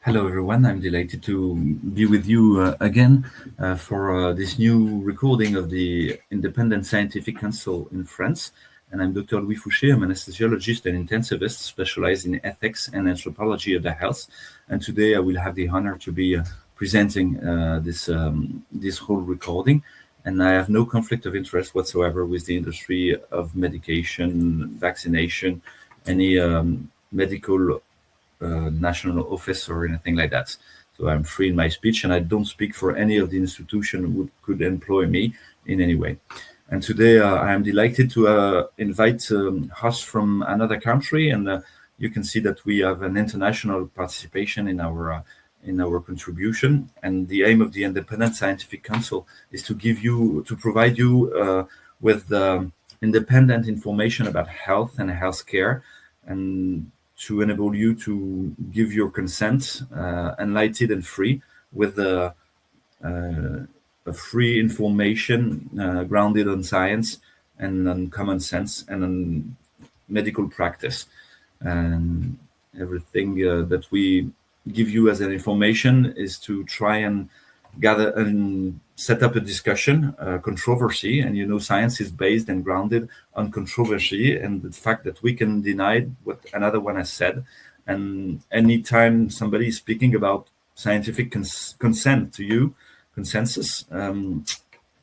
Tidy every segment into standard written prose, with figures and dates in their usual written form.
Hello, everyone. I'm delighted to be with you again for this new recording of the Independent Scientific Council in France. And I'm Dr. Louis Fouché. I'm an anesthesiologist and intensivist specialized in ethics and anthropology of the health. And today I will have the honor to be presenting this whole recording. And I have no conflict of interest whatsoever with the industry of medication, vaccination, any medical national office or anything like that. So I'm free in my speech, and I don't speak for any of the institution who could employ me in any way. And today I am delighted to invite hosts from another country, and you can see that we have an international participation in our contribution. And the aim of the Independent Scientific Council is to provide you with independent information about health and healthcare, and to enable you to give your consent, enlightened and free, with a free information grounded on science and on common sense and on medical practice. And everything that we give you as an information is to try and gather and set up a discussion, controversy. And science is based and grounded on controversy and the fact that we can deny what another one has said. And anytime somebody is speaking about scientific consent to you, consensus,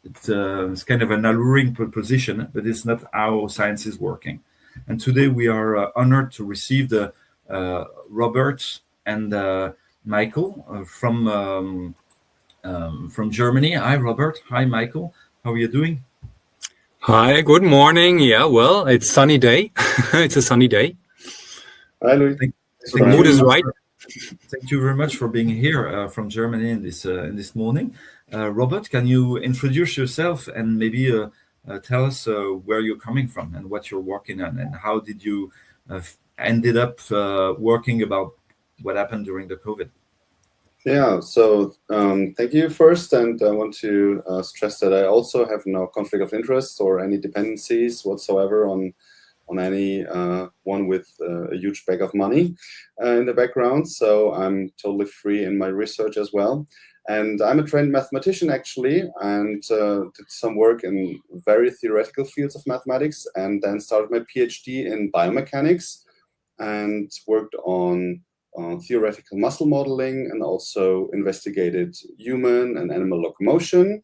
it's kind of an alluring proposition, but it's not how science is working. And today we are honored to receive the Robert and Michael from Germany. Hi, Robert. Hi, Michael. How are you doing? Hi, good morning. Yeah, well, it's sunny day. It's a sunny day. Hi, Louis. The mood is right. Thank you very much for being here from Germany in this morning. Robert, can you introduce yourself and maybe tell us where you're coming from and what you're working on, and how did you ended up working about what happened during the COVID? Yeah, so thank you first, and I want to stress that I also have no conflict of interest or any dependencies whatsoever on any one with a huge bag of money in the background. So I'm totally free in my research as well. And I'm a trained mathematician, actually, and did some work in very theoretical fields of mathematics, and then started my PhD in biomechanics and worked on theoretical muscle modeling, and also investigated human and animal locomotion,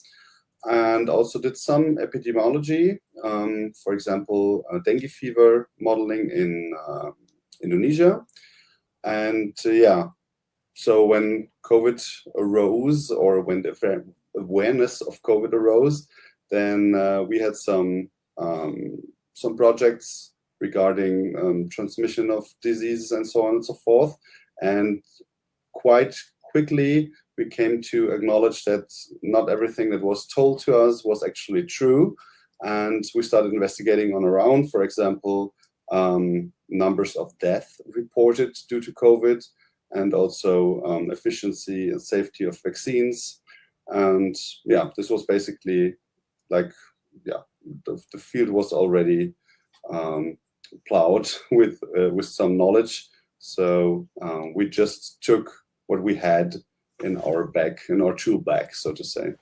and also did some epidemiology, for example, dengue fever modeling in Indonesia. And so when COVID arose, or when the awareness of COVID arose, then we had some projects regarding transmission of diseases and so on and so forth. And quite quickly, we came to acknowledge that not everything that was told to us was actually true. And we started investigating on our own, for example, numbers of deaths reported due to COVID, and also efficiency and safety of vaccines. And this was basically the field was already plowed with some knowledge. So we just took what we had in our bag, in our tool bag, so to say.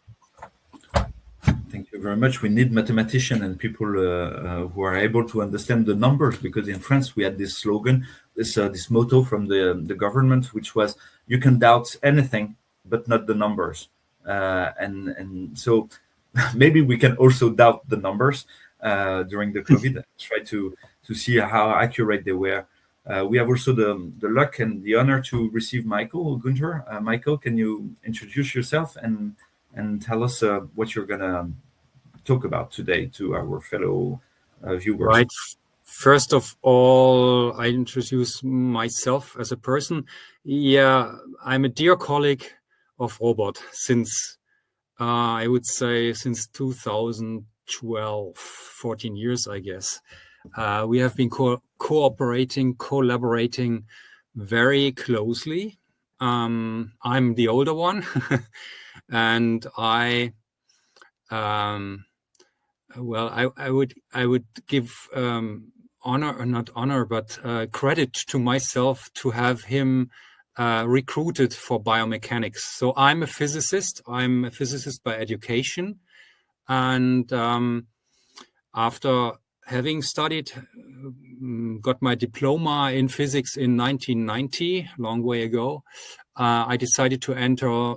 Thank you very much. We need mathematicians and people who are able to understand the numbers, because in France we had this slogan, this motto from the government, which was, "You can doubt anything, but not the numbers." And so maybe we can also doubt the numbers during the COVID. Try to see how accurate they were. We have also the luck and the honor to receive Michael Günther. Michael, can you introduce yourself and tell us what you're going to talk about today to our fellow viewers? Right. First of all, I introduce myself as a person. Yeah, I'm a dear colleague of Robert since, I would say, since 2012, 14 years, I guess. We have been collaborating very closely. I'm the older one, and I would give honor, or not honor, but credit to myself to have him recruited for biomechanics. So I'm a physicist. I'm a physicist by education. And after having studied, got my diploma in physics in 1990, long way ago, I decided to enter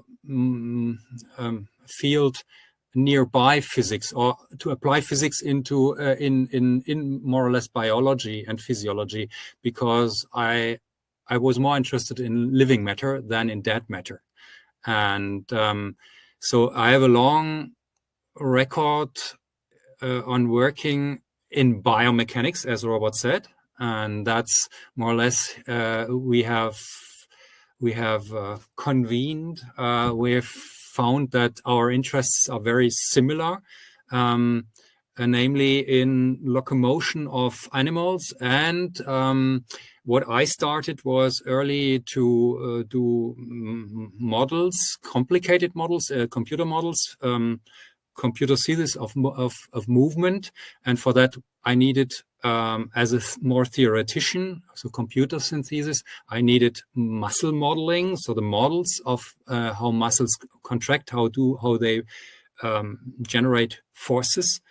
field nearby physics, or to apply physics into in more or less biology and physiology, because I was more interested in living matter than in dead matter. And so I have a long record on working in biomechanics, as Robert said, and that's more or less we have convened. We have found that our interests are very similar, namely in locomotion of animals. And what I started was early to do models, complicated models, computer models, computer thesis of movement. And for that, I needed, as a more theoretician, so computer synthesis, I needed muscle modeling. So the models of how muscles contract, how they generate forces,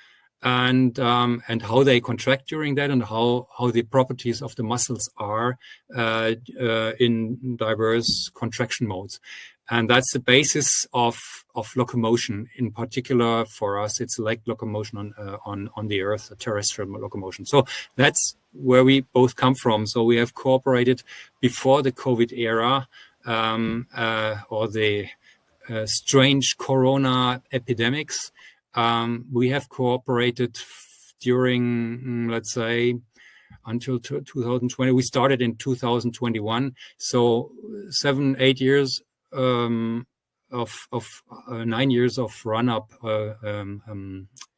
and how they contract during that, and how the properties of the muscles are in diverse contraction modes. And that's the basis of locomotion. In particular, for us, it's like locomotion on the Earth, a terrestrial locomotion. So that's where we both come from. So we have cooperated before the COVID era, or the strange corona epidemics. We have cooperated during, let's say, until 2020. We started in 2021. So 7-8 years of 9 years of run-up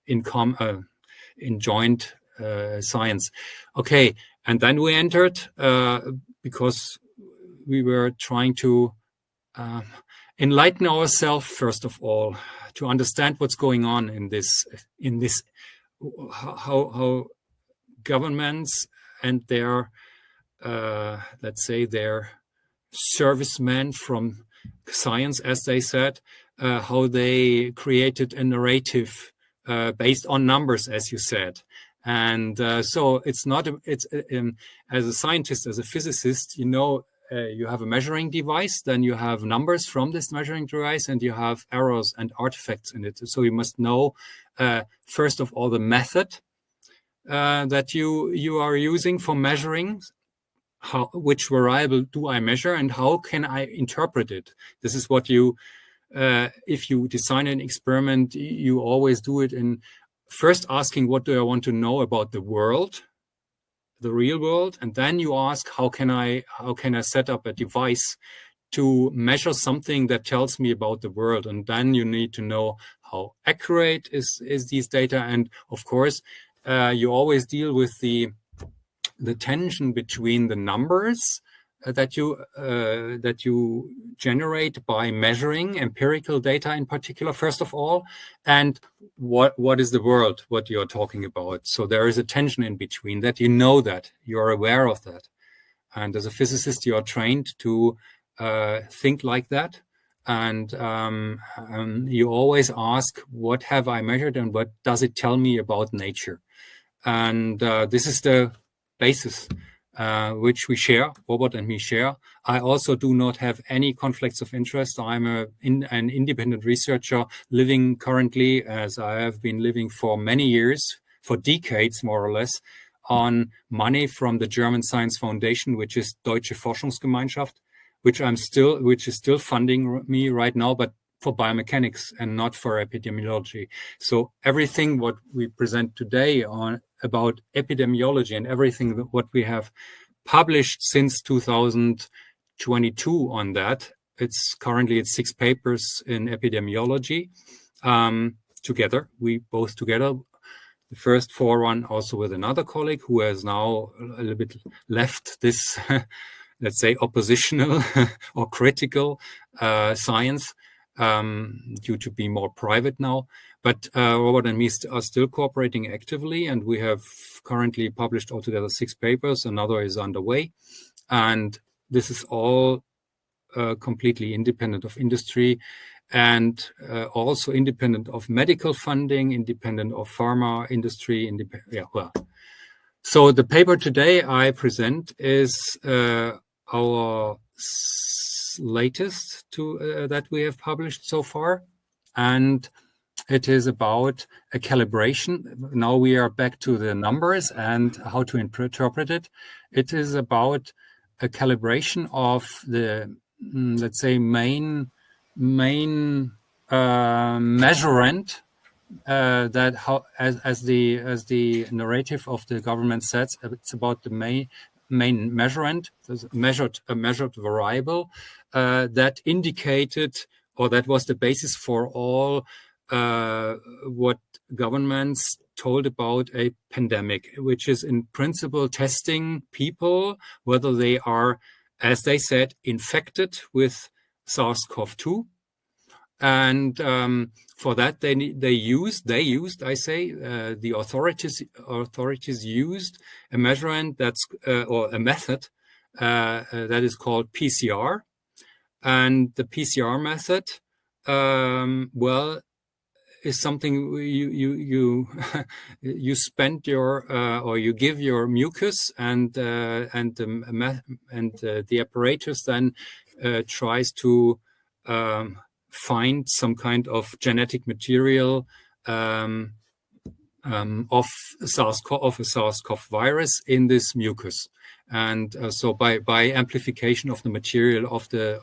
in joint science. Okay, and then we entered because we were trying to enlighten ourselves, first of all, to understand what's going on in this how governments and their let's say their servicemen from science, as they said, how they created a narrative based on numbers, as you said. And so it's not, as a scientist, as a physicist, you have a measuring device, then you have numbers from this measuring device, and you have errors and artifacts in it. So you must know, first of all, the method that you are using for measuring. Which variable do I measure, and how can I interpret it? This is what if you design an experiment, you always do it in first asking, what do I want to know about the world, the real world? And then you ask, how can I set up a device to measure something that tells me about the world? And then you need to know how accurate is these data. And of course, you always deal with the tension between the numbers that you generate by measuring empirical data, in particular, first of all, and what is the world, what you're talking about. So there is a tension in between that. That you're aware of that, and as a physicist, you are trained to think like that, and you always ask, what have I measured, and what does it tell me about nature? And this is the basis which we share, Robert and me share. I also do not have any conflicts of interest. I'm an independent researcher living currently, as I have been living for many years, for decades more or less, on money from the German Science Foundation, which is Deutsche Forschungsgemeinschaft, which is still funding me right now, but for biomechanics and not for epidemiology. So everything what we present today about epidemiology and everything what we have published since 2022 on that, it's 6 papers in epidemiology together. We both together. The first 4 also with another colleague who has now a little bit left this, let's say, oppositional or critical science due to be more private now. But Robert and me are still cooperating actively, and we have currently published altogether 6 papers. Another is underway. And this is all completely independent of industry, and also independent of medical funding, independent of pharma industry. So the paper today I present is our latest that we have published so far, and it is about a calibration. Now we are back to the numbers and how to interpret it. It is about a calibration of the, let's say, main measurement that how as the narrative of the government says, it's about the main measurement, a measured variable that indicated, or that was the basis for all what governments told about a pandemic, which is in principle testing people whether they are, as they said, infected with SARS-CoV-2. And for that, they used, the authorities used a measurement or a method that is called PCR. And the PCR method, is something you spend your or you give your mucus, and the apparatus then tries to find some kind of genetic material of a SARS-CoV virus in this mucus. And so by amplification of the material of the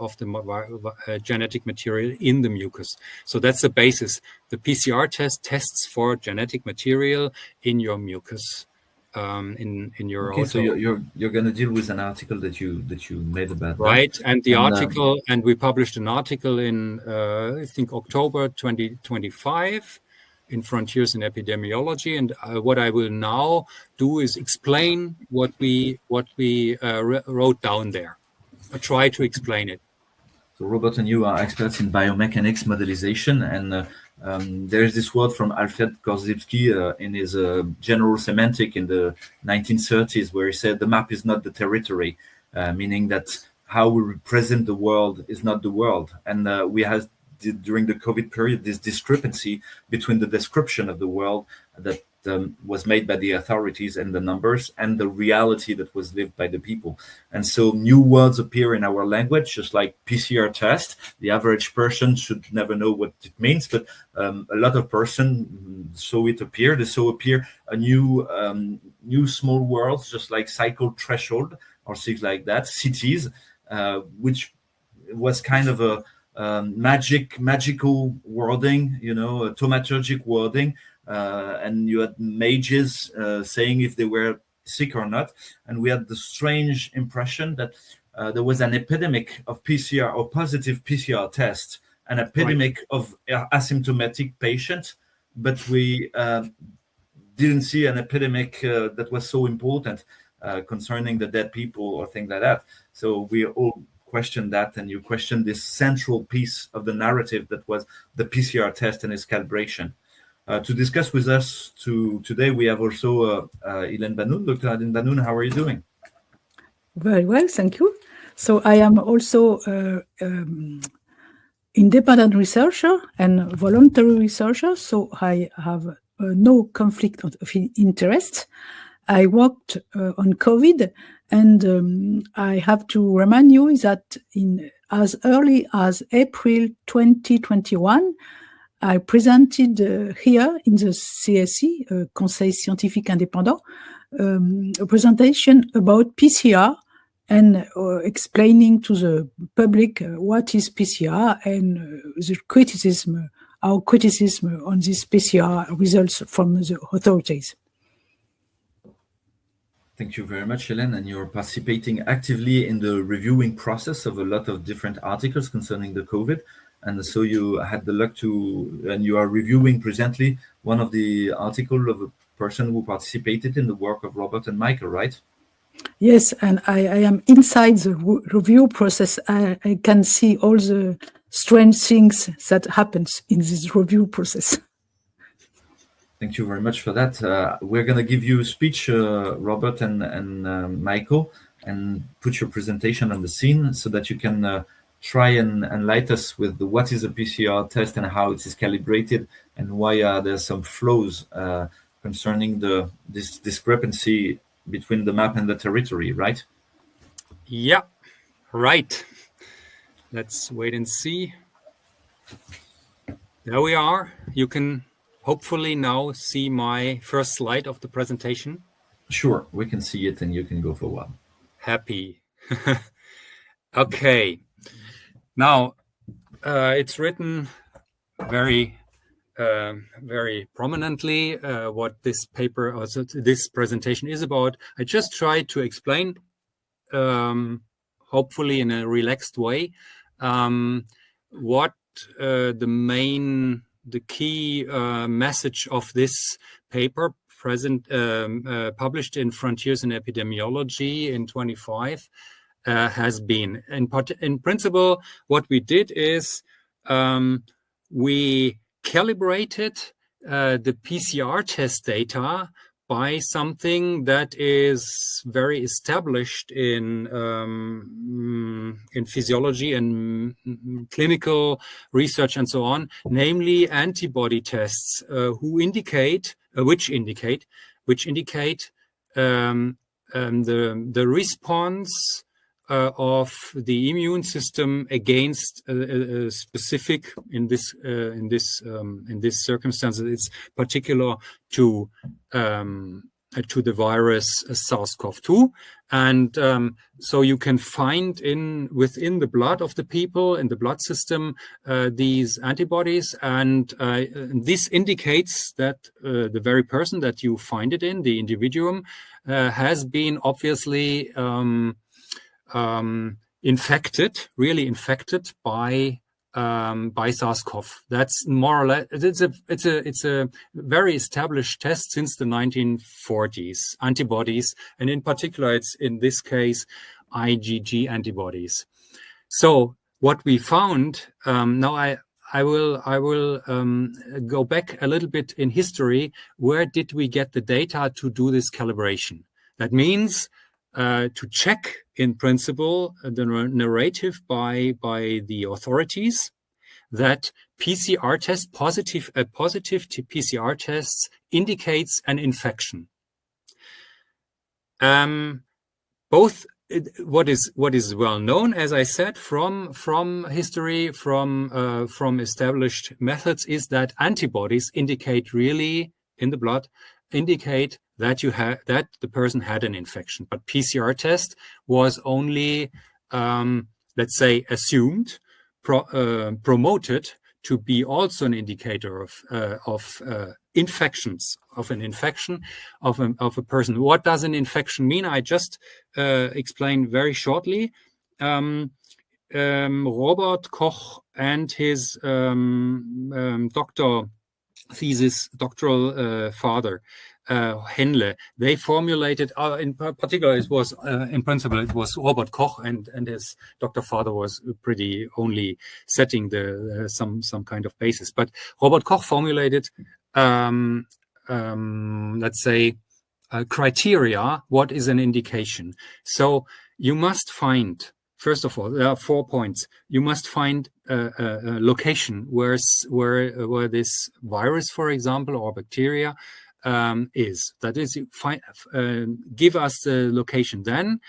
genetic material in the mucus. So that's the basis. The PCR test tests for genetic material in your mucus. In your so you're going to deal with an article that you made about right that. And the article, and we published an article in I think October 2025 in Frontiers in Epidemiology, and what I will now do is explain what we wrote down there. I try to explain it. So Robert and you are experts in biomechanics modelization, and there is this word from Alfred Korzybski in his General Semantic in the 1930s, where he said the map is not the territory, meaning that how we represent the world is not the world. And we had during the COVID period this discrepancy between the description of the world that was made by the authorities and the numbers, and the reality that was lived by the people. And so new words appear in our language, just like PCR test. The average person should never know what it means, but a lot of person saw it appear. They saw appear a new small words, just like cycle threshold or things like that, cities, which was kind of a magical wording, a thaumaturgic wording. And you had mages saying if they were sick or not. And we had the strange impression that there was an epidemic of PCR or positive PCR tests, an epidemic of asymptomatic patients, but we didn't see an epidemic that was so important concerning the dead people or things like that. So we all question that, and you question this central piece of the narrative that was the PCR test and its calibration. To discuss with us today, we have also Hélène Banoun. Dr. Hélène Banoun, how are you doing? Very well, thank you. So I am also independent researcher and voluntary researcher, so I have no conflict of interest. I worked on COVID, and I have to remind you that as early as April 2021, I presented here in the CSI, Conseil Scientifique Indépendant, a presentation about PCR and explaining to the public what is PCR and our criticism on this PCR results from the authorities. Thank you very much, Hélène. And you're participating actively in the reviewing process of a lot of different articles concerning the COVID. And so you had the luck and you are reviewing presently one of the articles of a person who participated in the work of Robert and Michael, right? Yes, and I am inside the review process. I can see all the strange things that happens in this review process. Thank you very much for that. We're going to give you a speech, Robert and Michael, and put your presentation on the scene so that you can try and enlighten us with what is a PCR test and how it is calibrated, and why there some flaws concerning this discrepancy between the map and the territory, right? Yeah, right. Let's wait and see. There we are. You can hopefully now see my first slide of the presentation. Sure, we can see it and you can go for a while. Happy. Okay. Now, it's written very prominently what this paper, also this presentation is about. I just tried to explain, hopefully in a relaxed way, what the key message of this paper published in Frontiers in Epidemiology in 25 has been. In principle, what we did is we calibrated the PCR test data by something that is very established in physiology and clinical research and so on, namely antibody tests, which indicate the response of the immune system against a specific, in this circumstance, it's particular to the virus SARS-CoV-2, and so you can find within the blood of the people, in the blood system, these antibodies, and this indicates that the very person that you find it in, the individuum, has been obviously really infected by SARS-CoV. That's more or less. It's a very established test since the 1940s. Antibodies, and in particular, it's in this case IgG antibodies. So what we found now, I will go back a little bit in history. Where did we get the data to do this calibration? That means to check, in principle, the narrative by the authorities that PCR test a positive PCR test indicates an infection. Both what is well known, as I said, from history, from established methods, is that antibodies indicate really in the blood indicate that that the person had an infection, but PCR test was only, let's say, assumed, promoted to be also an indicator of infections, of an infection of a person. What does an infection mean? I just explained very shortly. Robert Koch and his doctoral father, Henle, they formulated, in particular, it was in principle, it was Robert Koch, and his doctor father was pretty only setting some kind of basis. But Robert Koch formulated, let's say, criteria. What is an indication? So you must find, first of all, there are 4 points. You must find a location where this virus, for example, or bacteria is. That is, give us the location. Then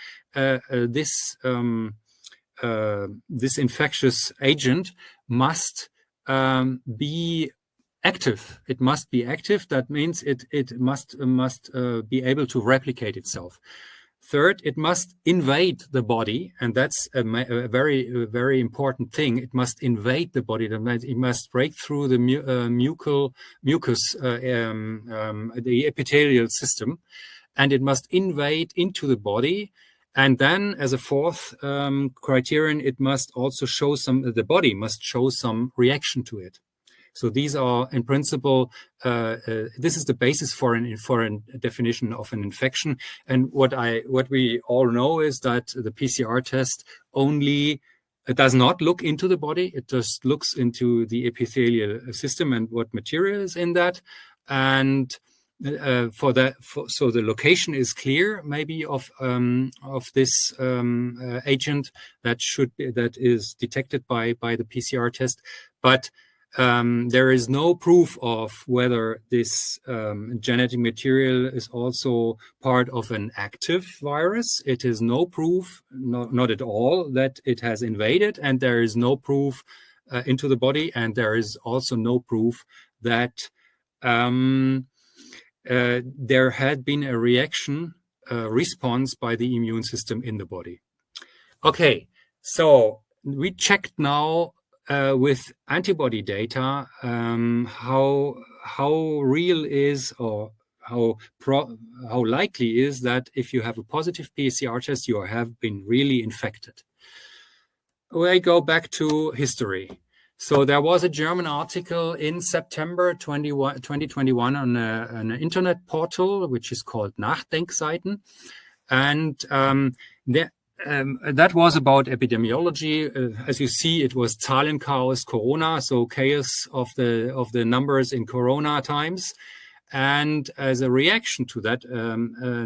this infectious agent must be active. It must be active. That means it must be able to replicate itself. Third, it must invade the body, and that's a very, very important thing. It must invade the body. It must break through the mucus, the epithelial system, and it must invade into the body. And then, as a fourth criterion, it must also show the body must show some reaction to it. So these are, in principle, this is the basis for a definition of an infection. And what we all know is that the PCR test it does not look into the body. It just looks into the epithelial system and what material is in that. And so the location is clear, maybe of this agent that is detected by the PCR test, but there is no proof of whether this genetic material is also part of an active virus. It is no proof, not at all, that it has invaded, and there is no proof into the body, and there is also no proof that there had been a response by the immune system in the body. Okay, so we checked now with antibody data how real is, or how likely is that if you have a positive PCR test, you have been really infected. We go back to history. So there was a German article in September 2021 on an internet portal, which is called Nachdenkseiten. And that was about epidemiology. As you see, it was Zahlenchaos Corona, so chaos of the numbers in Corona times. And as a reaction to that,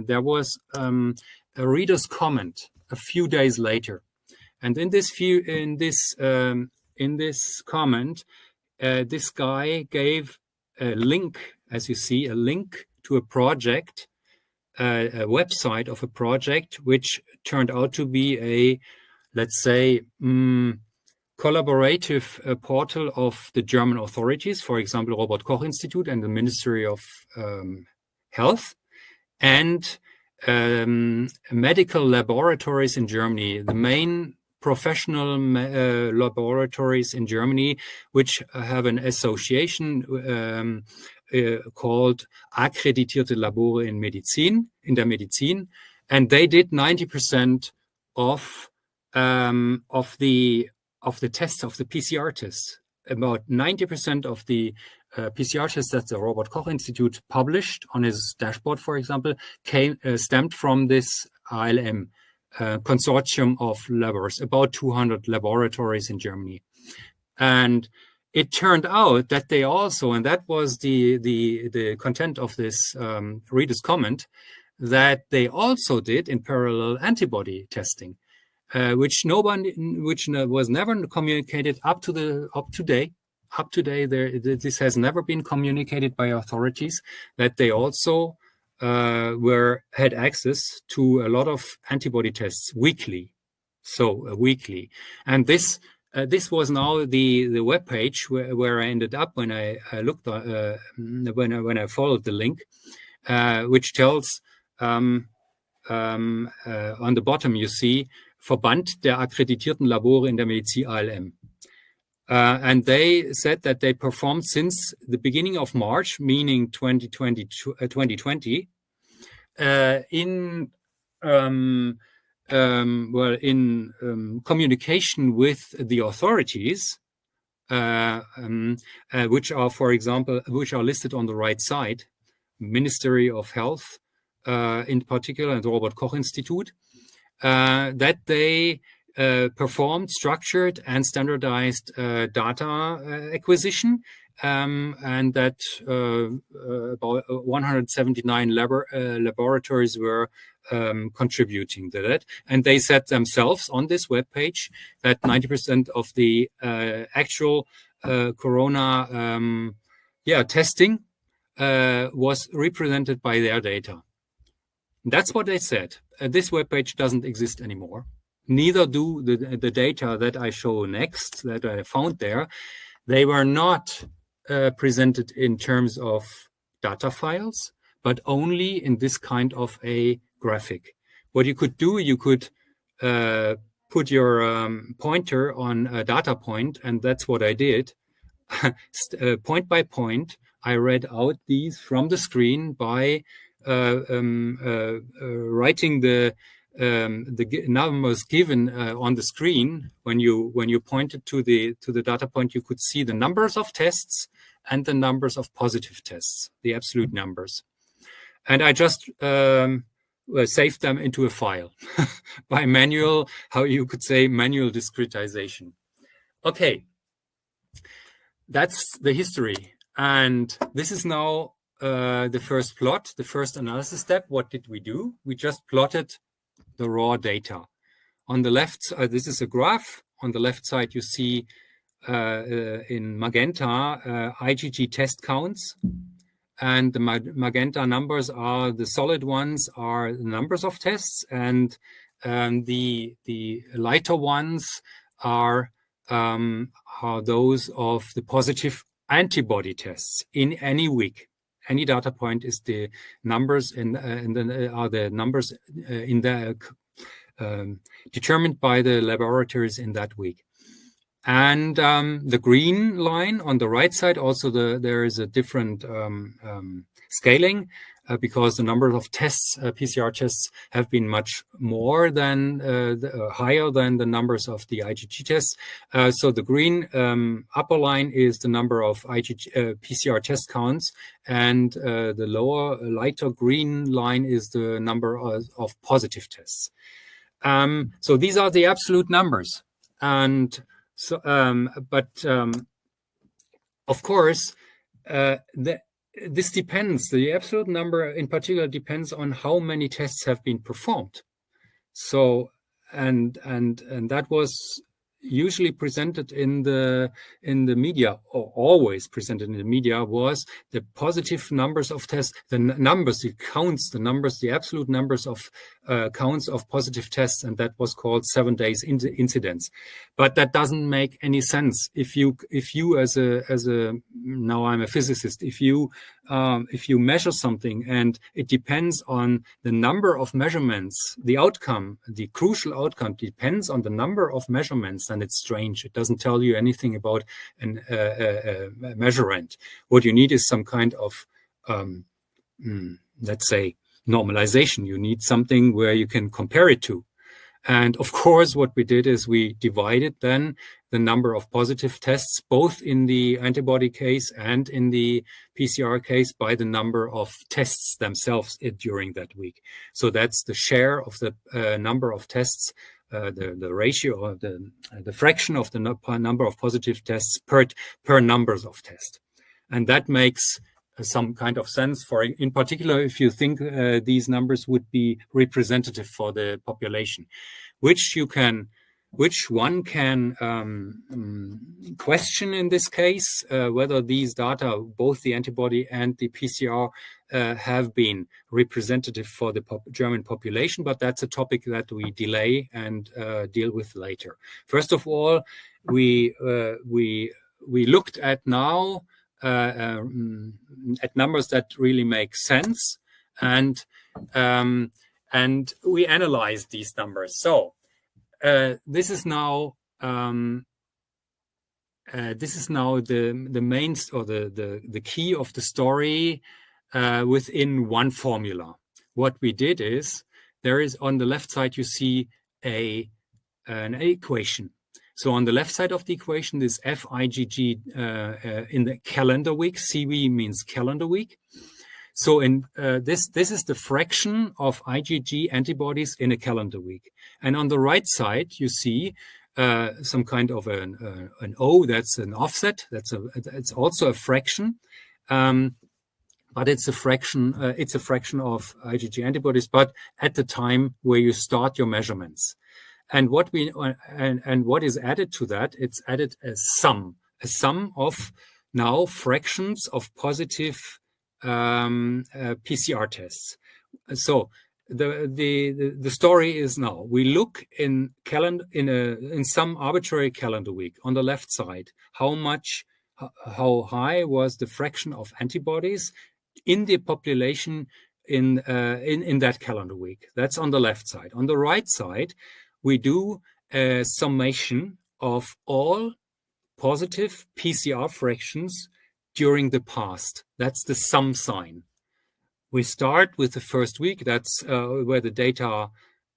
there was a reader's comment a few days later. And in this comment, this guy gave a link, as you see, a link to a project, a website of a project, which turned out to be a, let's say, collaborative portal of the German authorities, for example, Robert Koch Institute and the Ministry of Health, and medical laboratories in Germany, the main professional laboratories in Germany, which have an association called akkreditierte Labore in der Medizin, and they did 90% of the tests, of the PCR tests. About 90% of the PCR tests that the Robert Koch Institute published on his dashboard, for example, stemmed from this ALM consortium of labs, about 200 laboratories in Germany. And it turned out that they also, and that was the content of this reader's comment, that they also did in parallel antibody testing, which was never communicated up to date. Up to date, this has never been communicated by authorities, that they also had access to a lot of antibody tests weekly, weekly. And this was now the web page where I ended up when I looked when I followed the link, which tells on the bottom you see Verband der akkreditierten Labore in der Medizin ALM. And they said that they performed since the beginning of March, meaning 2020, in communication with the authorities, which are, for example, listed on the right side, Ministry of Health, in particular, and the Robert Koch Institute, that they performed structured and standardized data acquisition, and that about 179 laboratories were contributing to that. And they said themselves on this webpage that 90% of the actual corona testing was represented by their data. That's what they said. This webpage doesn't exist anymore. Neither do the data that I show next, that I found there. They were not presented in terms of data files, but only in this kind of a graphic. What you could do, you could put your pointer on a data point, and that's what I did. Point by point, I read out these from the screen by writing the numbers given on the screen. When you pointed to the data point, you could see the numbers of tests and the numbers of positive tests, the absolute numbers. And I just saved them into a file by manual, how you could say, manual discretization. Okay, that's the history. And this is now the first plot, the first analysis step. What did we do? We just plotted the raw data. On the left, this is a graph. On the left side, you see in magenta IgG test counts. And the magenta numbers are the solid ones, are the numbers of tests, and the lighter ones are those of the positive antibody tests in any week. Any data point is the numbers determined by the laboratories in that week. And the green line on the right side, also there is a different scaling because the number of tests, PCR tests, have been much more than higher than the numbers of the IgG tests. So the green upper line is the number of PCR test counts, and the lower, lighter green line is the number of positive tests. So these are the absolute numbers, and so, of course, this depends. The absolute number, in particular, depends on how many tests have been performed. So, and that was usually presented in the media, or always presented in the media, was the positive numbers of tests, the numbers, the counts, the numbers, the absolute numbers of counts of positive tests, and that was called 7 days incidence. But that doesn't make any sense if you as a now I'm a physicist, if you measure something and it depends on the number of measurements, the outcome, the crucial outcome depends on the number of measurements, then it's strange. It doesn't tell you anything about a measurement. What you need is some kind of let's say normalization. You need something where you can compare it to. And of course, what we did is we divided then the number of positive tests, both in the antibody case and in the PCR case, by the number of tests themselves during that week. So that's the share of the number of tests, the ratio, or the fraction of the number of positive tests per numbers of tests. And that makes some kind of sense for, in particular, if you think these numbers would be representative for the population, which one can question in this case, whether these data, both the antibody and the PCR, have been representative for the German population, but that's a topic that we delay and deal with later. First of all, we looked at now at numbers that really make sense, and we analyzed these numbers. So this is now the main, or the key of the story within one formula. What we did is, there is on the left side you see an equation. So on the left side of the equation is FIGG in the calendar week. CV means calendar week. So in this is the fraction of IgG antibodies in a calendar week. And on the right side, you see some kind of an O, that's an offset. It's also a fraction, but it's a fraction. It's a fraction of IgG antibodies, but at the time where you start your measurements. And what is added to that? It's added a sum of now fractions of positive PCR tests. So the story is, now we look in some arbitrary calendar week on the left side, how high was the fraction of antibodies in the population in that calendar week. That's on the left side. On the right side, we do a summation of all positive PCR fractions during the past. That's the sum sign. We start with the first week. That's where the data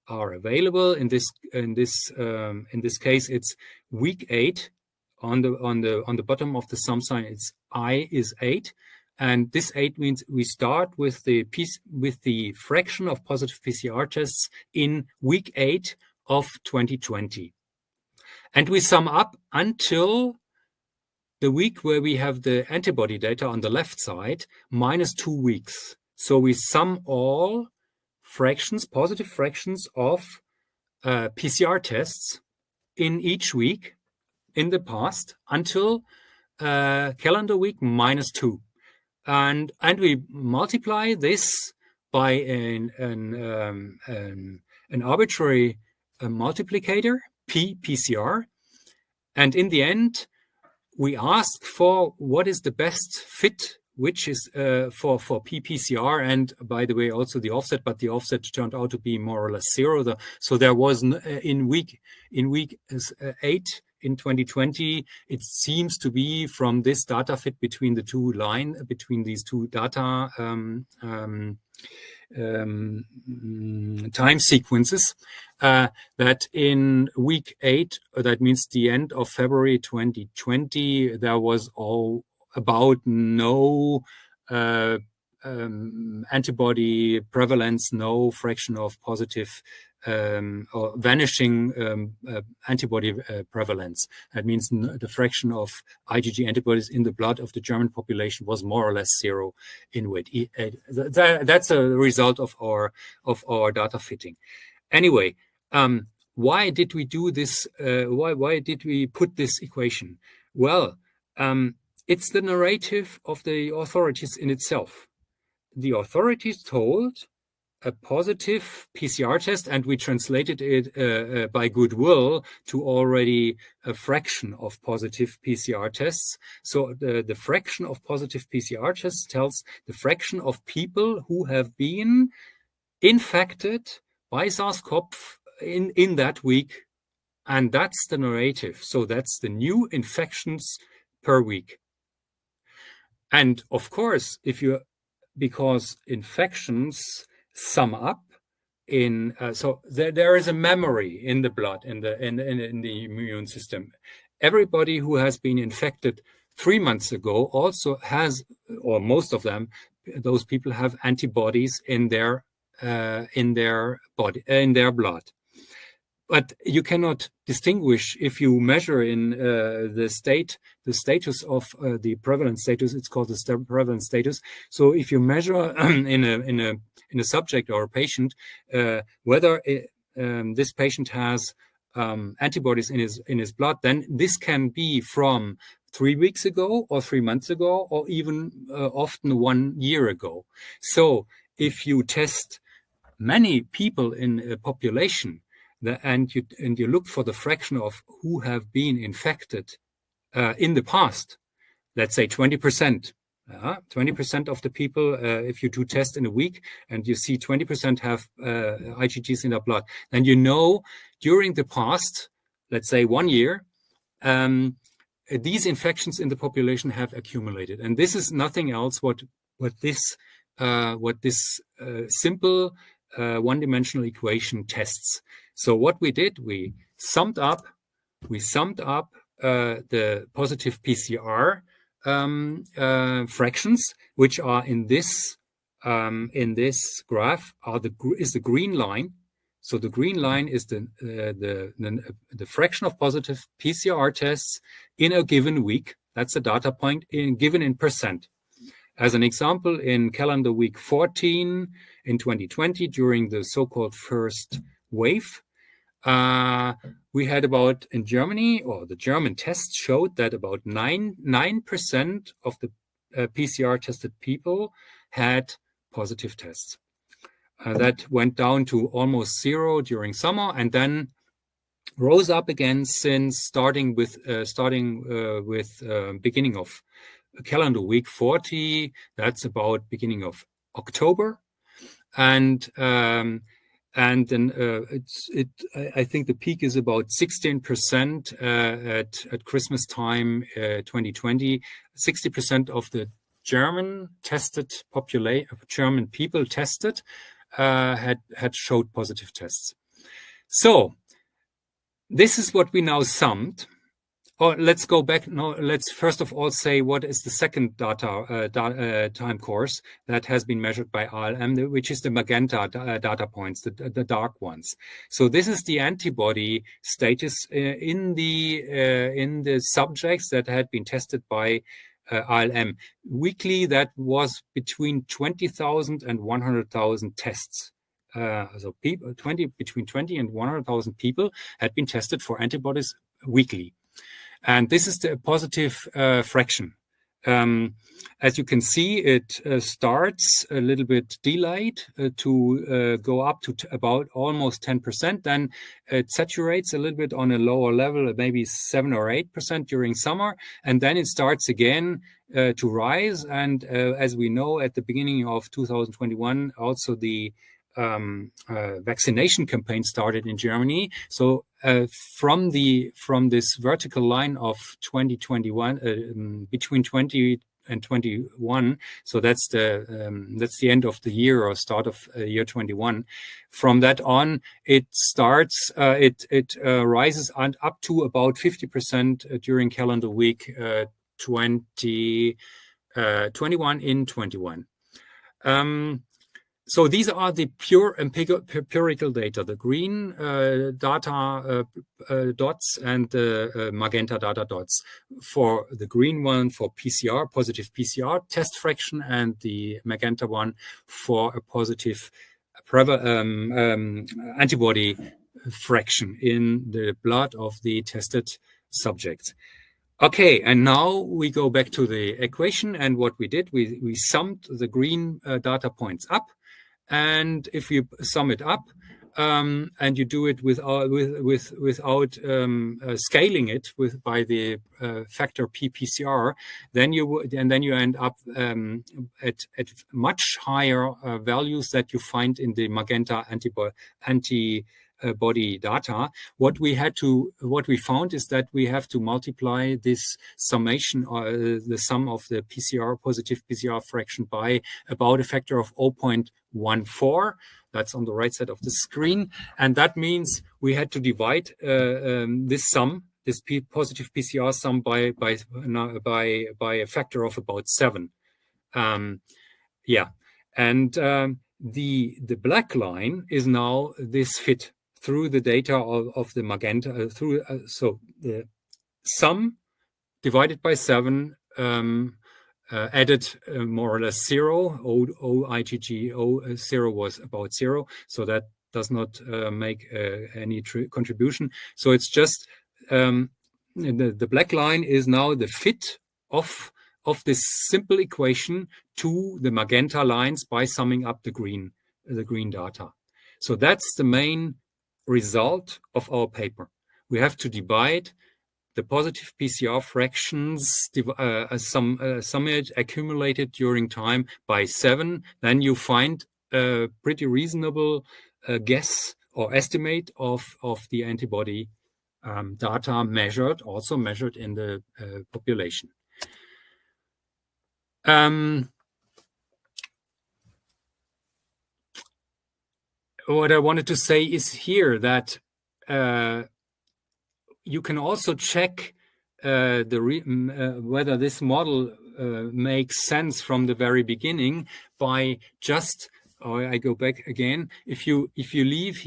are available. In this case, it's week 8. On the bottom of the sum sign, it's I is 8, and this 8 means we start with the fraction of positive PCR tests in week 8 of 2020, and we sum up until the week where we have the antibody data on the left side, minus 2 weeks. So we sum all fractions, positive fractions of PCR tests in each week in the past until calendar week minus 2. And we multiply this by an arbitrary multiplicator, PCR. And in the end, we ask for what is the best fit, which is for PCR, and by the way, also the offset, but the offset turned out to be more or less 0. So there was in week 8 in 2020, it seems to be from this data fit between these two data time sequences, that in week 8, that means the end of February 2020, there was about no antibody prevalence, no fraction of positive or vanishing antibody prevalence. That means the fraction of IgG antibodies in the blood of the German population was more or less 0 in week 8. That's a result of our data fitting. Anyway, why did we do this? Why did we put this equation? Well, it's the narrative of the authorities in itself. The authorities told a positive PCR test, and we translated it by goodwill to already a fraction of positive PCR tests. So the fraction of positive PCR tests tells the fraction of people who have been infected by SARS-CoV in that week. And that's the narrative. So that's the new infections per week. And of course, because infections sum up in so there is a memory in the blood, in the immune system. Everybody who has been infected 3 months ago also has, or most of them, those people have antibodies in their body, in their blood. But you cannot distinguish if you measure in the status of the prevalence status. It's called the prevalence status. So if you measure in a subject or a patient whether this patient has antibodies in his blood, then this can be from 3 weeks ago or 3 months ago, or even often 1 year ago. So if you test many people in a population, and you look for the fraction of who have been infected in the past, let's say 20%. 20% of the people, if you do test in a week and you see 20% have IgGs in their blood, then you know during the past, let's say 1 year, these infections in the population have accumulated. And this is nothing else what this simple one-dimensional equation tests. So what we did, we summed up the positive PCR fractions, which are in this graph is the green line. So the green line is the fraction of positive PCR tests in a given week. That's a data point given in percent. As an example, in calendar week 14 in 2020, during the so-called first wave, we had about, in Germany, or the German test showed that about 9% of the PCR tested people had positive tests. That went down to almost 0 during summer, and then rose up again since starting with beginning of calendar week 40. That's about beginning of October, and then I think the peak is about 16% at Christmas time 2020. 60% of the German people tested had showed positive tests. So this is what we now summed, let's go back. No, let's first of all say what is the second time course that has been measured by ALM, which is the magenta data points, the dark ones. So this is the antibody status in the subjects that had been tested by ALM. Weekly, that was between 20,000 and 100,000 tests. So between 20 and 100,000 people had been tested for antibodies weekly. And this is the positive fraction. As you can see, it starts a little bit delayed to go up to about almost 10%. Then it saturates a little bit on a lower level, maybe 7 or 8% during summer. And then it starts again to rise. And as we know, at the beginning of 2021, also the vaccination campaign started in Germany. So from this vertical line of 2021, between 20 and 21, so that's the end of the year or start of year 21. From that on, it starts, it rises up to about 50% during calendar week 21 in 21. So these are the pure empirical data, the green data dots and the magenta data dots. For the green one for PCR, positive PCR test fraction, and the magenta one for a positive antibody fraction in the blood of the tested subjects. Okay, and now we go back to the equation, and what we did, we summed the green data points up. And if you sum it up, and you do it without scaling it by the factor PCR, then you end up at much higher values that you find in the magenta antibody data. What we found is that we have to multiply this summation, or the sum of the positive PCR fraction, by about a factor of 0.14. That's on the right side of the screen, and that means we had to divide this sum, this positive PCR sum, by a factor of about 7. And the black line is now this fit through the data of the magenta, so the sum divided by 7, added more or less 0. O 0 was about 0, so that does not make any contribution. So it's just the black line is now the fit of this simple equation to the magenta lines by summing up the green data. So that's the main result of our paper. We have to divide the positive PCR fractions, summed accumulated during time, by 7. Then you find a pretty reasonable guess or estimate of the antibody data also measured in the population. What I wanted to say is here that you can also check whether this model makes sense from the very beginning by just. I go back again. If you leave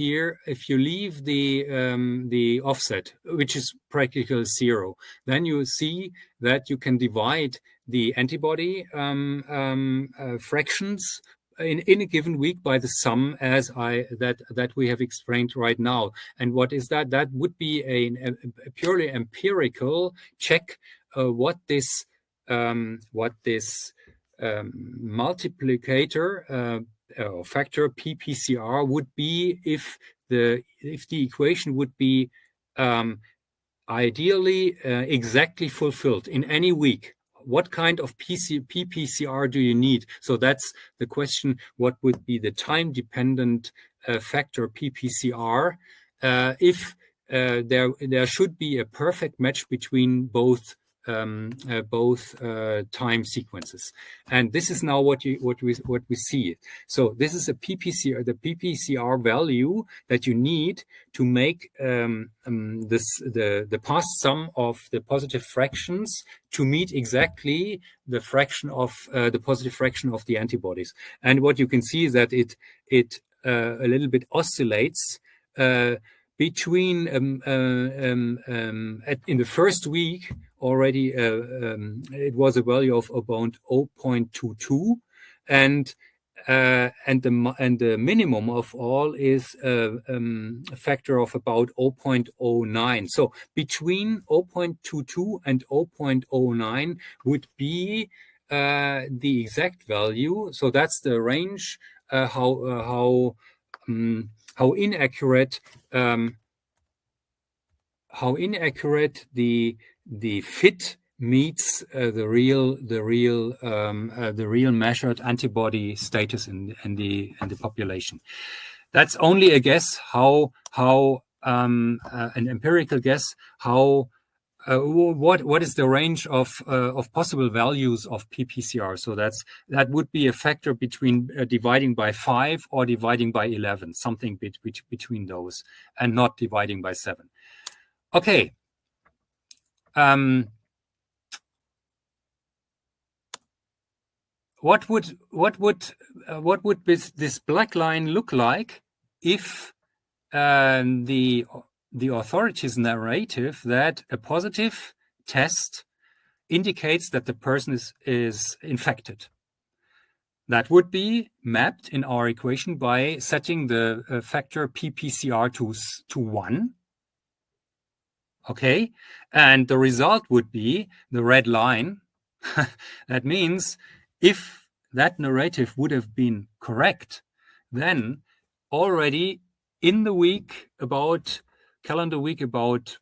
the offset, which is practically 0, then you see that you can divide the antibody fractions in a given week by the sum that we have explained right now. And what is that? That would be a purely empirical check what this multiplicator or factor PCR would be if the equation would be ideally exactly fulfilled in any week. What kind of PCR do you need? So that's the question. What would be the time-dependent factor PCR if there should be a perfect match between both time sequences. And this is now what we see. So this is a PPCR, the PPCR value that you need to make the past sum of the positive fractions to meet exactly the fraction of the positive fraction of the antibodies. And what you can see is that it a little bit oscillates between in the first week already it was a value of about 0.22, and the minimum of all is a factor of about 0.09. So between 0.22 and 0.09 would be the exact value. So that's the range. How inaccurate the fit meets the real measured antibody status in the population. That's only a guess. How an empirical guess how. What is the range of possible values of PPCR? So that would be a factor between dividing by 5 or dividing by 11, something between those, and not dividing by 7. Okay. What would this black line look like if the authority's narrative that a positive test indicates that the person is infected? That would be mapped in our equation by setting the factor PPCR to 1. Okay, and the result would be the red line. That means if that narrative would have been correct, then already in the week calendar week about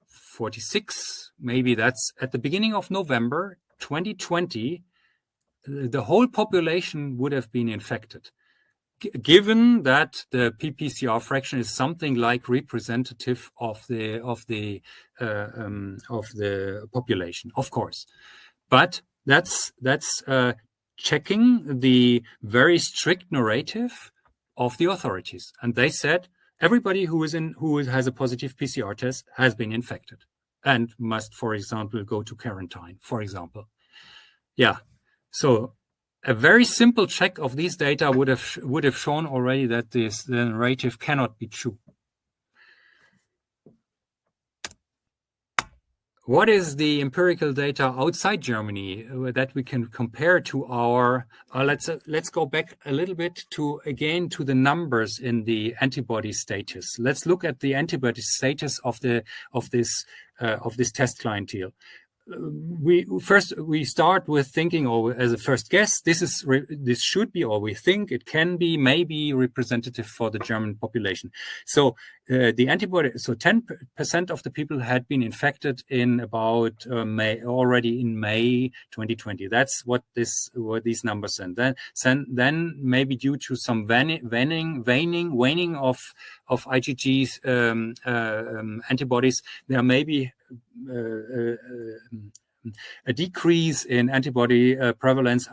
46, maybe that's at the beginning of November 2020, the whole population would have been infected, given that the PPCR fraction is something like representative of the population, of course. But that's checking the very strict narrative of the authorities, and they said everybody who has a positive PCR test has been infected and must, for example, go to quarantine, for example. Yeah. So a very simple check of these data would have shown already that the narrative cannot be true. What is the empirical data outside Germany that we can compare to our? Let's go back a little bit to the numbers in the antibody status. Let's look at the antibody status of this test clientele. We start with thinking, or as a first guess, this should be, or we think it can be maybe representative for the German population. So the antibody, so 10% of the people had been infected in about already in May 2020. That's what these numbers and then maybe due to some waning of IgG's antibodies, there may be a decrease in antibody prevalence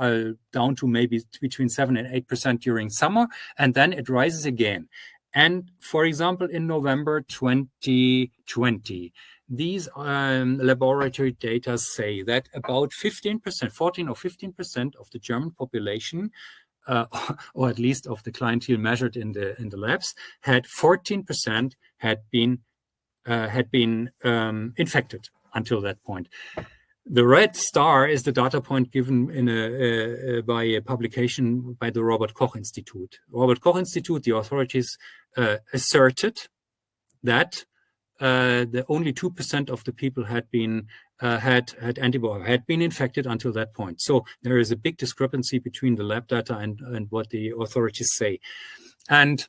down to maybe between 7 and 8% during summer, and then it rises again. And for example, in November 2020, these laboratory data say that about 15%, 14 or 15% of the German population, or at least of the clientele measured in the labs, had 14% had been infected until that point. The red star is the data point given by a publication by the Robert Koch Institute. Robert Koch Institute, the authorities asserted that the only 2% of the people had been infected until that point. So there is a big discrepancy between the lab data and what the authorities say. And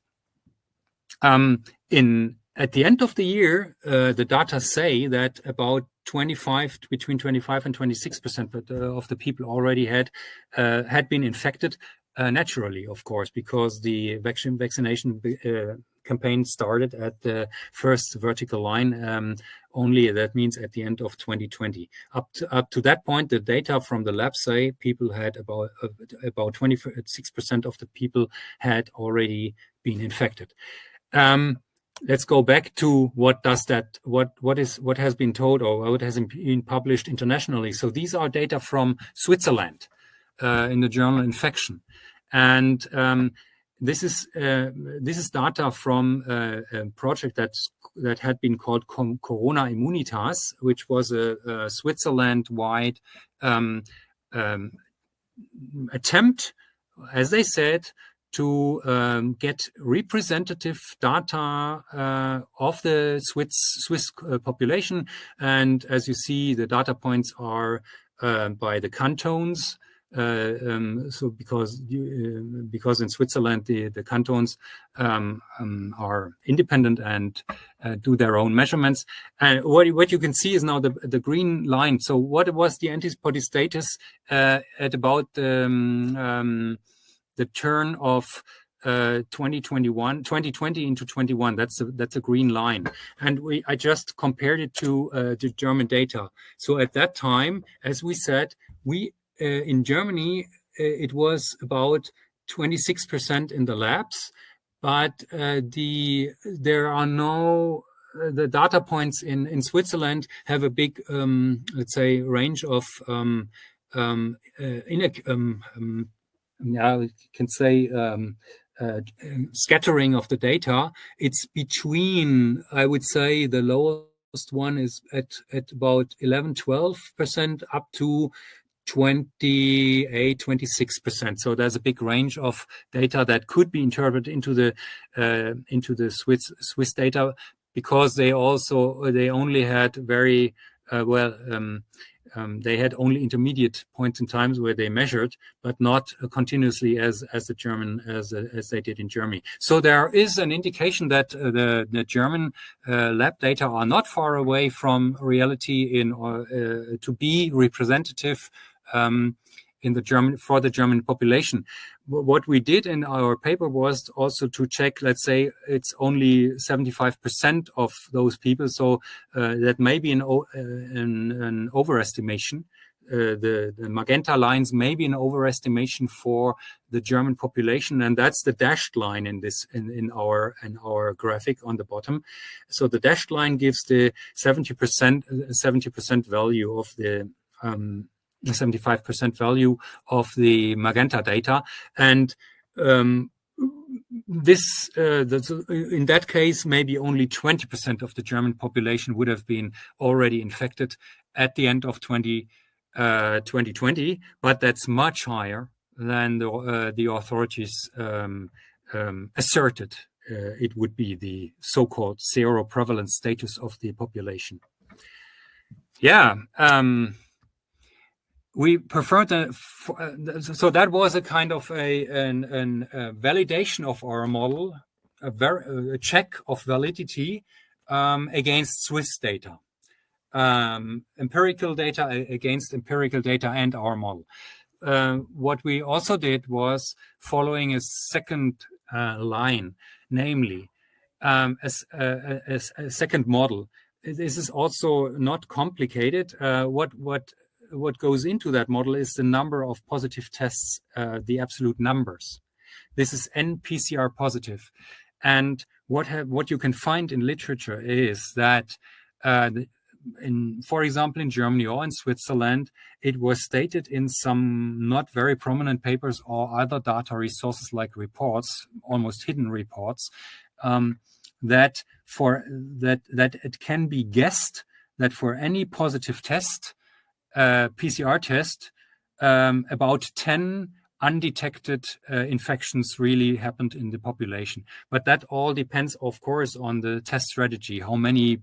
at the end of the year, the data say that about between 25 and 26% of the people already had been infected naturally, of course, because the vaccination campaign started at the first vertical line only. That means at the end of 2020. Up to that point, the data from the lab say people had about 26% of the people had already been infected. Let's go back to what has been told or what has been published internationally. So these are data from Switzerland in the journal Infection, and this is data from a project that had been called Corona Immunitas, which was a Switzerland-wide attempt, as they said, to get representative data of the Swiss population. And as you see, the data points are by the cantons. So because in Switzerland the cantons are independent and do their own measurements. And what you can see is now the green line. So what was the antibody status at about the turn of 2020 into 21? That's a green line, and I just compared it to the German data. So at that time, as we said, in Germany, it was about 26% in the labs, but the data points in Switzerland have a big, let's say, range of you can say scattering of the data. It's between, I would say, the lowest one is at about 11-12% up to 28-26%. So there's a big range of data that could be interpreted into the Swiss data, because they only had very they had only intermediate points in times where they measured, but not continuously as they did in Germany. So there is an indication that the German lab data are not far away from reality to be representative for the German population. What we did in our paper was also to check, let's say it's only 75% of those people, so that may be an overestimation. The magenta lines may be an overestimation for the German population, and that's the dashed line in our graphic on the bottom. So the dashed line gives the 70% value of the 75% value of the magenta data, and in that case, maybe only 20% of the German population would have been already infected at the end of 2020, but that's much higher than the authorities asserted it would be, the so-called seroprevalence status of the population. Yeah. We prefer so that was a kind of a validation of our model, a check of validity against Swiss data, empirical data against empirical data and our model. What we also did was following a second line, namely a second model. This is also not complicated. What goes into that model is the number of positive tests, the absolute numbers. This is n PCR positive. And what you can find in literature is that, for example, in Germany or in Switzerland, it was stated in some not very prominent papers or other data resources like reports, almost hidden reports, that it can be guessed that for any positive test, PCR test, about 10 undetected infections really happened in the population. But that all depends, of course, on the test strategy. How many,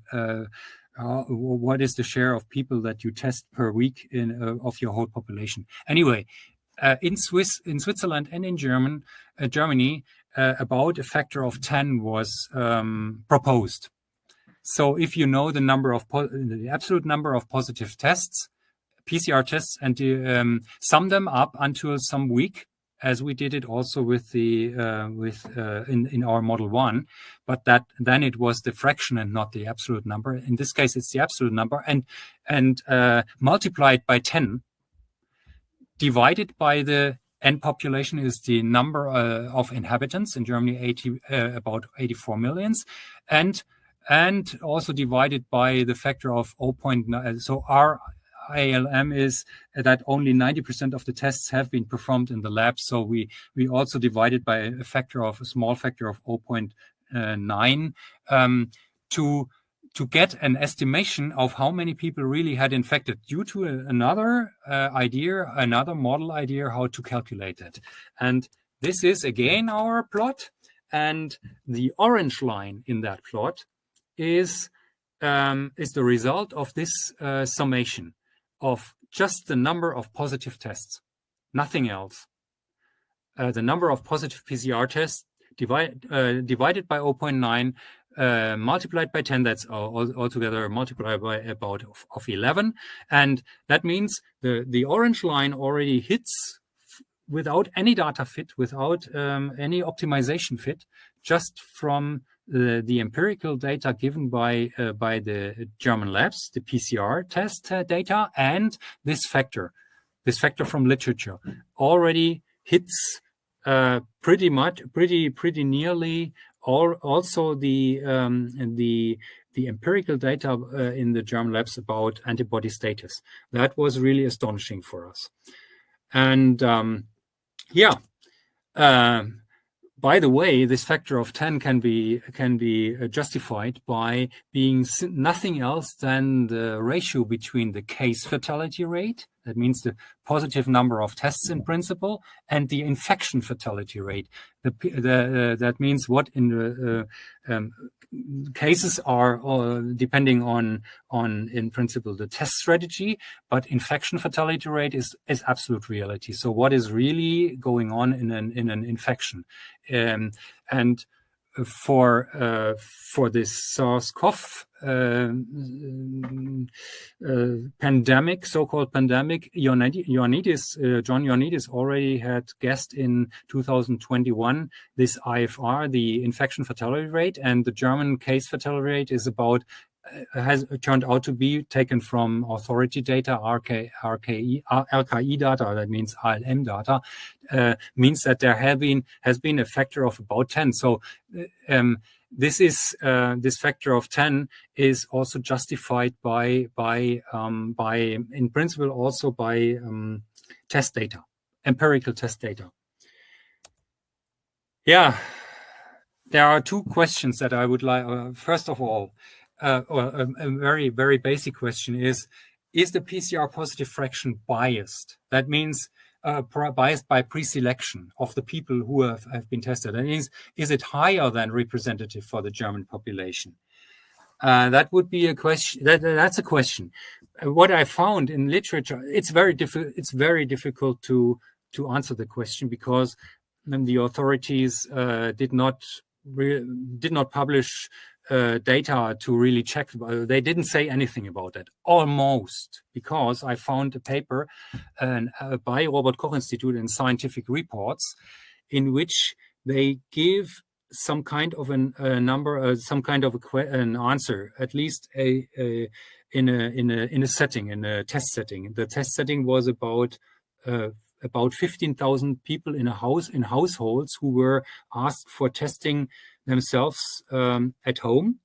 what is the share of people that you test per week of your whole population? Anyway, in Switzerland and in Germany, about a factor of 10 was proposed. So if you know the absolute number of positive tests, PCR tests, and sum them up until some week, as we did it also with the in our model 1, but that then it was the fraction and not the absolute number. In this case, it's the absolute number, and multiplied by 10, divided by the N population is the number of inhabitants in Germany, about 84 millions, and also divided by the factor of 0.9. So our ALM is that only 90% of the tests have been performed in the lab. So we also divided by a small factor of 0.9 to get an estimation of how many people really had infected, due to another model idea how to calculate it. And this is again our plot, and the orange line in that plot is the result of this summation of just the number of positive tests, nothing else. The number of positive PCR tests divided by 0.9, multiplied by 10, that's altogether multiplied by about of 11. And that means the orange line already hits without any data fit, without any optimization fit, just from the empirical data given by the German labs, the PCR test data, and this factor from literature already hits pretty nearly also the empirical data in the German labs about antibody status. That was really astonishing for us. And by the way, this factor of 10 can be justified by being nothing else than the ratio between the case fatality rate, that means the positive number of tests in principle, and the infection fatality rate. That means what in the cases are depending on in principle the test strategy, but infection fatality rate is absolute reality. So what is really going on in an infection, and for this SARS-CoV pandemic, so-called pandemic, John Ioannidis already had guessed in 2021 this IFR, the infection fatality rate, and the German case fatality rate is about has turned out to be taken from authority data, RKI data, that means ALM data, means that there has been a factor of about 10. So this factor of 10 is also justified by in principle also by test data, empirical test data. Yeah, there are two questions that I would like. First of all, a very, very basic question is the PCR positive fraction biased? That means biased by pre-selection of the people who have been tested. That means, is it higher than representative for the German population? That would be a question. That's a question. What I found in literature, it's very difficult to answer the question, because the authorities did not publish data to really check. They didn't say anything about that, almost, because I found a paper by Robert Koch Institute in Scientific Reports, in which they give some kind of an answer, at least in a setting, in a test setting. The test setting was about 15,000 people in households who were asked for testing themselves at home.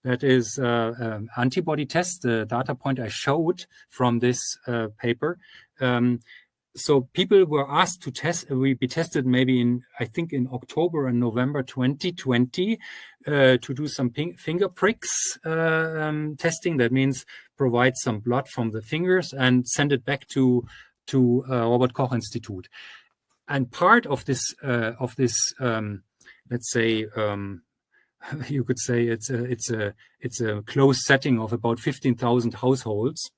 That is antibody test, the data point I showed from this paper. So people were asked to test. We be tested maybe in October and November 2020 to do some finger pricks testing. That means provide some blood from the fingers and send it back to Robert Koch Institute. And part of this, let's say, you could say it's a closed setting of about 15,000 households.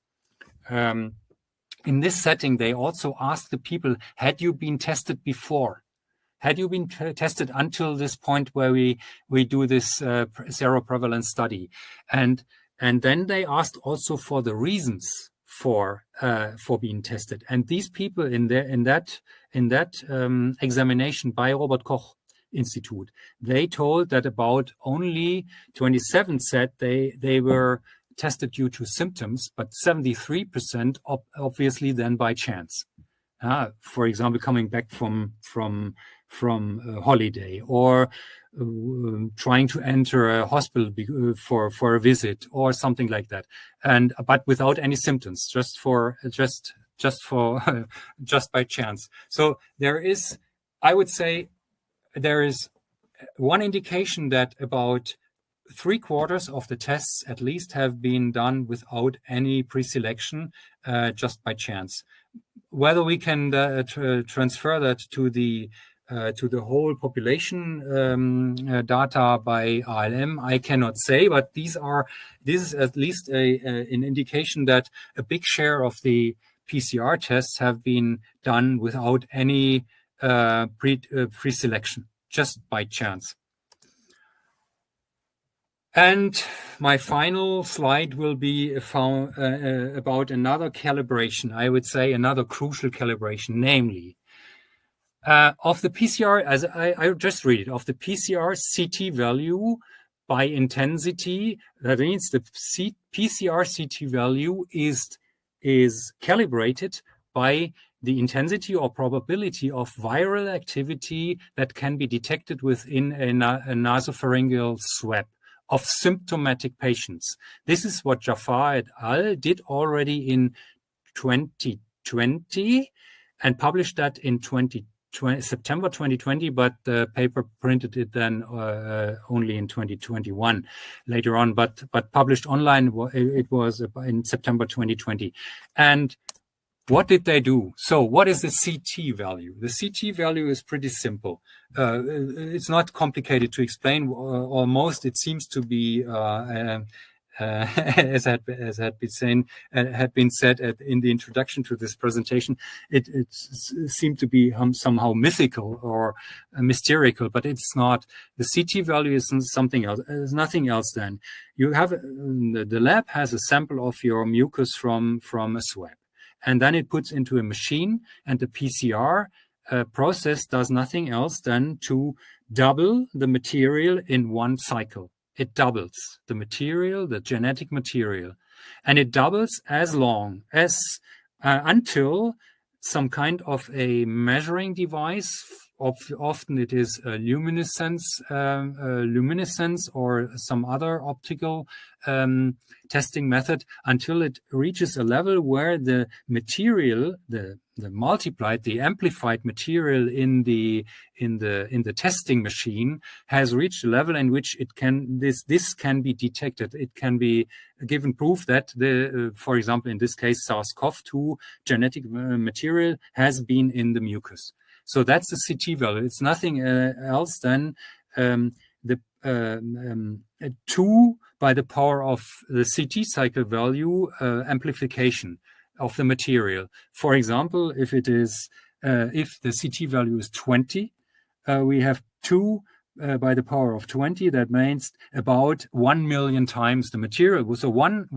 In this setting, they also asked the people, had you been tested before? Had you been tested until this point where we do this seroprevalence study? And then they asked also for the reasons for being tested. And these people in that examination by Robert Koch Institute, they told that about only 27 said they were tested due to symptoms, but 73% obviously then by chance. For example, coming back from a holiday, or trying to enter a hospital for a visit or something like that, but without any symptoms, just by chance. So I would say there is one indication that about 3/4 of the tests at least have been done without any pre-selection, just by chance. Whether we can transfer that to the whole population data by ALM, I cannot say, but this is at least an indication that a big share of the PCR tests have been done without any pre-selection, just by chance. And my final slide will be about another calibration, I would say another crucial calibration, namely of the PCR, as I just read it, of the PCR CT value by intensity. That means the PCR CT value is calibrated by the intensity or probability of viral activity that can be detected within a nasopharyngeal swab of symptomatic patients. This is what Jafar et al. Did already in 2020 and published that in September 2020, but the paper printed it then only in 2021 later on, but published online, it was in September 2020. And what did they do? So what is the CT value? The CT value is pretty simple. It's not complicated to explain. Almost, it seems to be, as had been said in the introduction to this presentation, it seemed to be somehow mythical or mystical, but it's not. The CT value is something else. There's nothing else. Then you have the lab has a sample of your mucus from a swab. And then it puts into a machine, and the PCR process does nothing else than to double the material in one cycle. It doubles the material, the genetic material, and it doubles as long as until some kind of a measuring device. Often it is a luminescence or some other optical testing method, until it reaches a level where the material, the amplified material in the testing machine has reached a level in which this can be detected. It can be given proof that for example, in this case, SARS-CoV-2 genetic material has been in the mucus. So that's the CT value. It's nothing else than the 2 by the power of the CT cycle value amplification of the material. For example, if the CT value is 20, we have 2 by the power of 20. That means about 1 million times the material. So one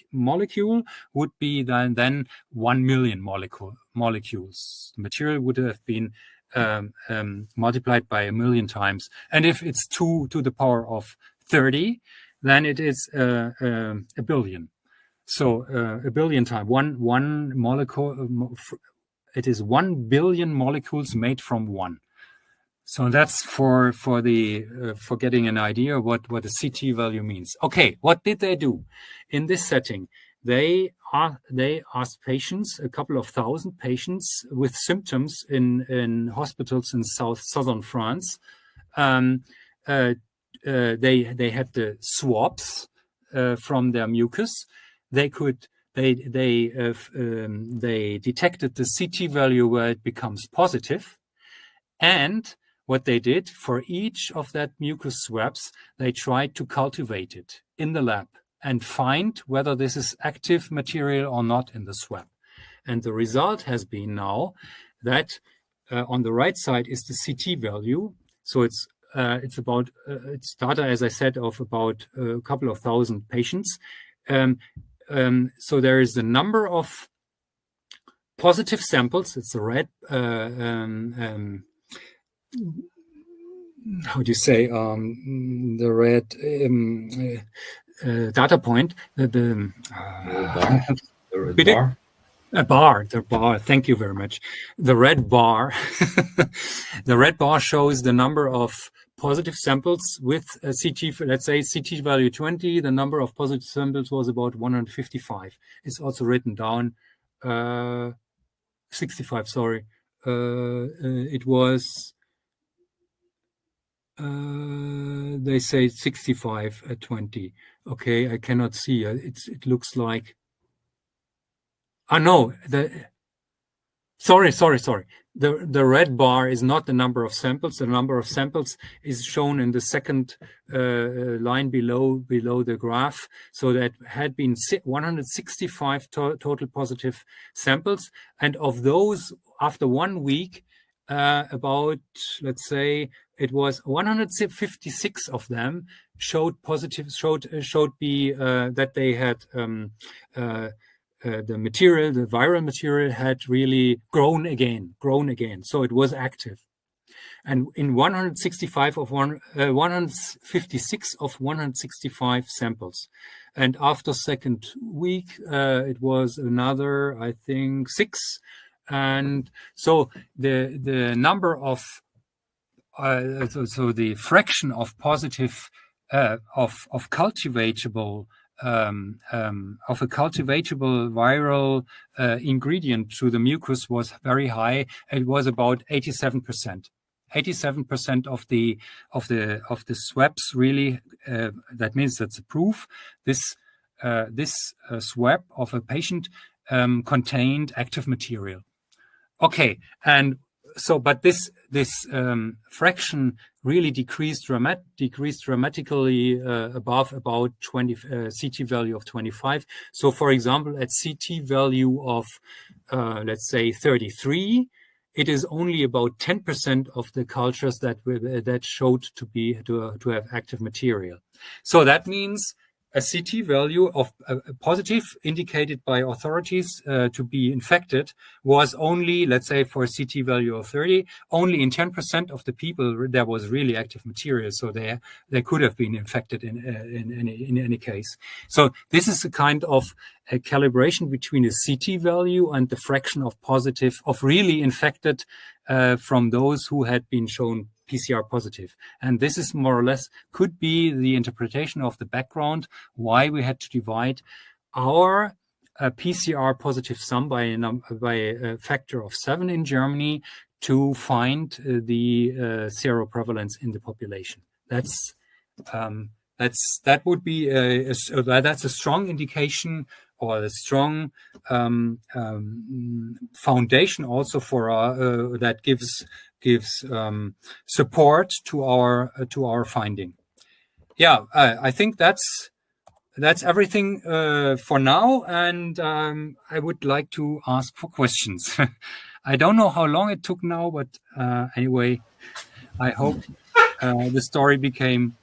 molecule would be then 1 million molecules. The material would have been multiplied by 1 million times. And if it's 2 to the power of 30, then it is a billion. So a billion times one molecule. It is 1 billion molecules made from one. So that's for getting an idea what the CT value means. Okay, what did they do in this setting? They asked patients, a couple of thousand patients with symptoms in hospitals in southern France. They had the swabs from their mucus. They detected the CT value where it becomes positive, and what they did for each of that mucus swabs, they tried to cultivate it in the lab and find whether this is active material or not in the swab. And the result has been now that on the right side is the CT value. So it's data, as I said, of about a couple of thousand patients. So there is the number of positive samples. It's the red. How do you say? The red data point. The bar. A bar, the bar. Thank you very much. The red bar. The red bar shows the number of positive samples with a CT, let's say CT value 20. The number of positive samples was about 155. It's also written down. 65. Sorry. It was. They say 65 at 20. Okay, I cannot see. It looks like. No, sorry. The red bar is not the number of samples. The number of samples is shown in the second line below the graph. So that had been 165 total positive samples, and of those, after 1 week, about, let's say, it was 156 of them showed that they had the material, the viral material, had really grown again. So it was active. And in 156 of 165 samples. And after second week, it was another, I think, 6. And so the number of, so the fraction of positive, of cultivatable, of a cultivatable viral ingredient to the mucus was very high. It was about 87%. 87% of the swabs really. That means that's a proof. This swab of a patient contained active material. Okay, and so, but this fraction really decreased dramatically above about 20 CT value of 25. So, for example, at CT value of let's say 33, it is only about 10% of the cultures that showed to have active material. So that means a CT value of positive indicated by authorities to be infected was only, let's say, for a CT value of 30, only in 10% of the people there was really active material. So they could have been infected in any case. So this is a kind of a calibration between the CT value and the fraction of positive, of really infected from those who had been shown PCR positive. And this is more or less could be the interpretation of the background why we had to divide our PCR positive sum by a factor of 7 in Germany to find the seroprevalence in the population. That would be that's a strong indication or a strong foundation also for that gives support to our finding. Yeah, I think that's everything for now, and I would like to ask for questions. I don't know how long it took now, but anyway, I hope the story became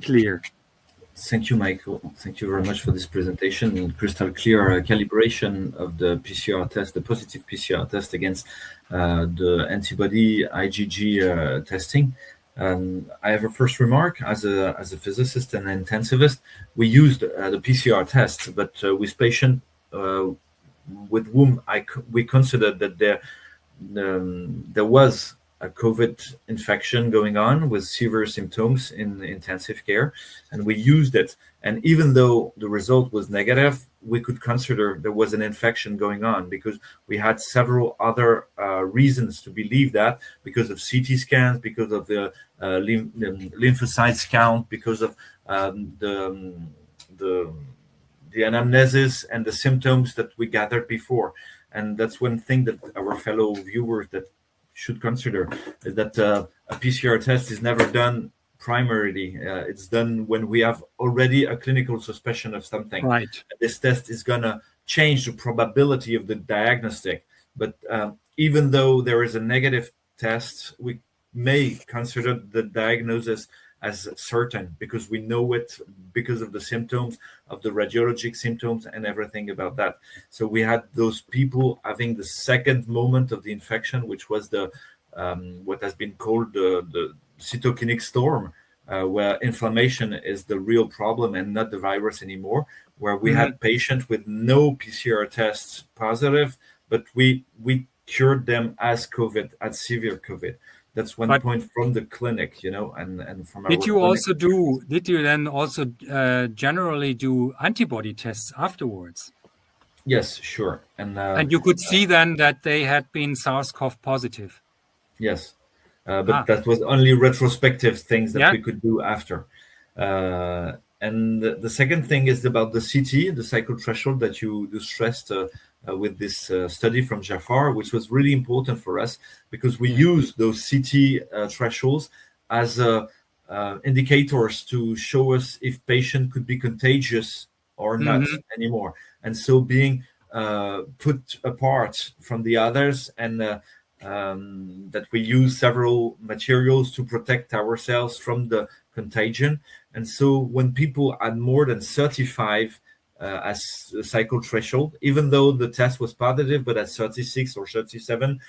clear. Thank you, Michael. Thank you very much for this presentation and crystal clear calibration of the PCR test, the positive PCR test against the antibody IgG testing. I have a first remark. As a physicist and intensivist, we used the PCR test, but with patients with whom we considered that there was a COVID infection going on with severe symptoms in intensive care, and we used it. And even though the result was negative, we could consider there was an infection going on because we had several other reasons to believe that, because of CT scans, because of the lymphocytes count, because of the anamnesis and the symptoms that we gathered before. And that's one thing that our fellow viewers that should consider, is that a PCR test is never done primarily. It's done when we have already a clinical suspicion of something. Right. This test is going to change the probability of the diagnostic. But even though there is a negative test, we may consider the diagnosis as certain, because we know it because of the symptoms, of the radiologic symptoms and everything about that. So we had those people having the second moment of the infection, which was the what has been called the cytokinic storm, where inflammation is the real problem and not the virus anymore, where we had patients with no PCR tests positive, but we cured them as COVID, as severe COVID. That's one point from the clinic, and from our Did you clinic. then also generally do antibody tests afterwards? Yes, sure. And you could see then that they had been SARS-CoV positive. Yes. But that was only retrospective things that we could do after. And the second thing is about the CT, the cycle-threshold that you stressed with this study from Jafar, which was really important for us because we use those CT thresholds as indicators to show us if patient could be contagious or not anymore. And so being put apart from the others, and that we use several materials to protect ourselves from the contagion. And so when people had more than 35 as a cycle threshold, even though the test was positive, but at 36 or 37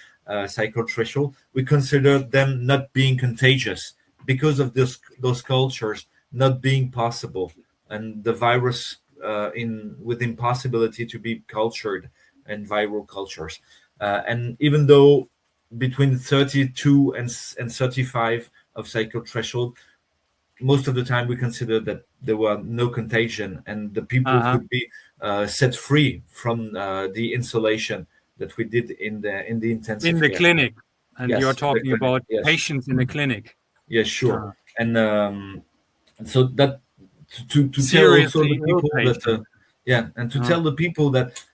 cycle threshold, we considered them not being contagious because of those cultures not being possible, and the virus with impossibility to be cultured in viral cultures. And even though between 32 and 35 of cycle threshold, most of the time we consider that there were no contagion and the people could be set free from the insulation that we did in the intensive in the care. clinic. And Yes, you're talking about yes. patients in the clinic. Yes, sure. And so that to tell also the people that and to tell the people that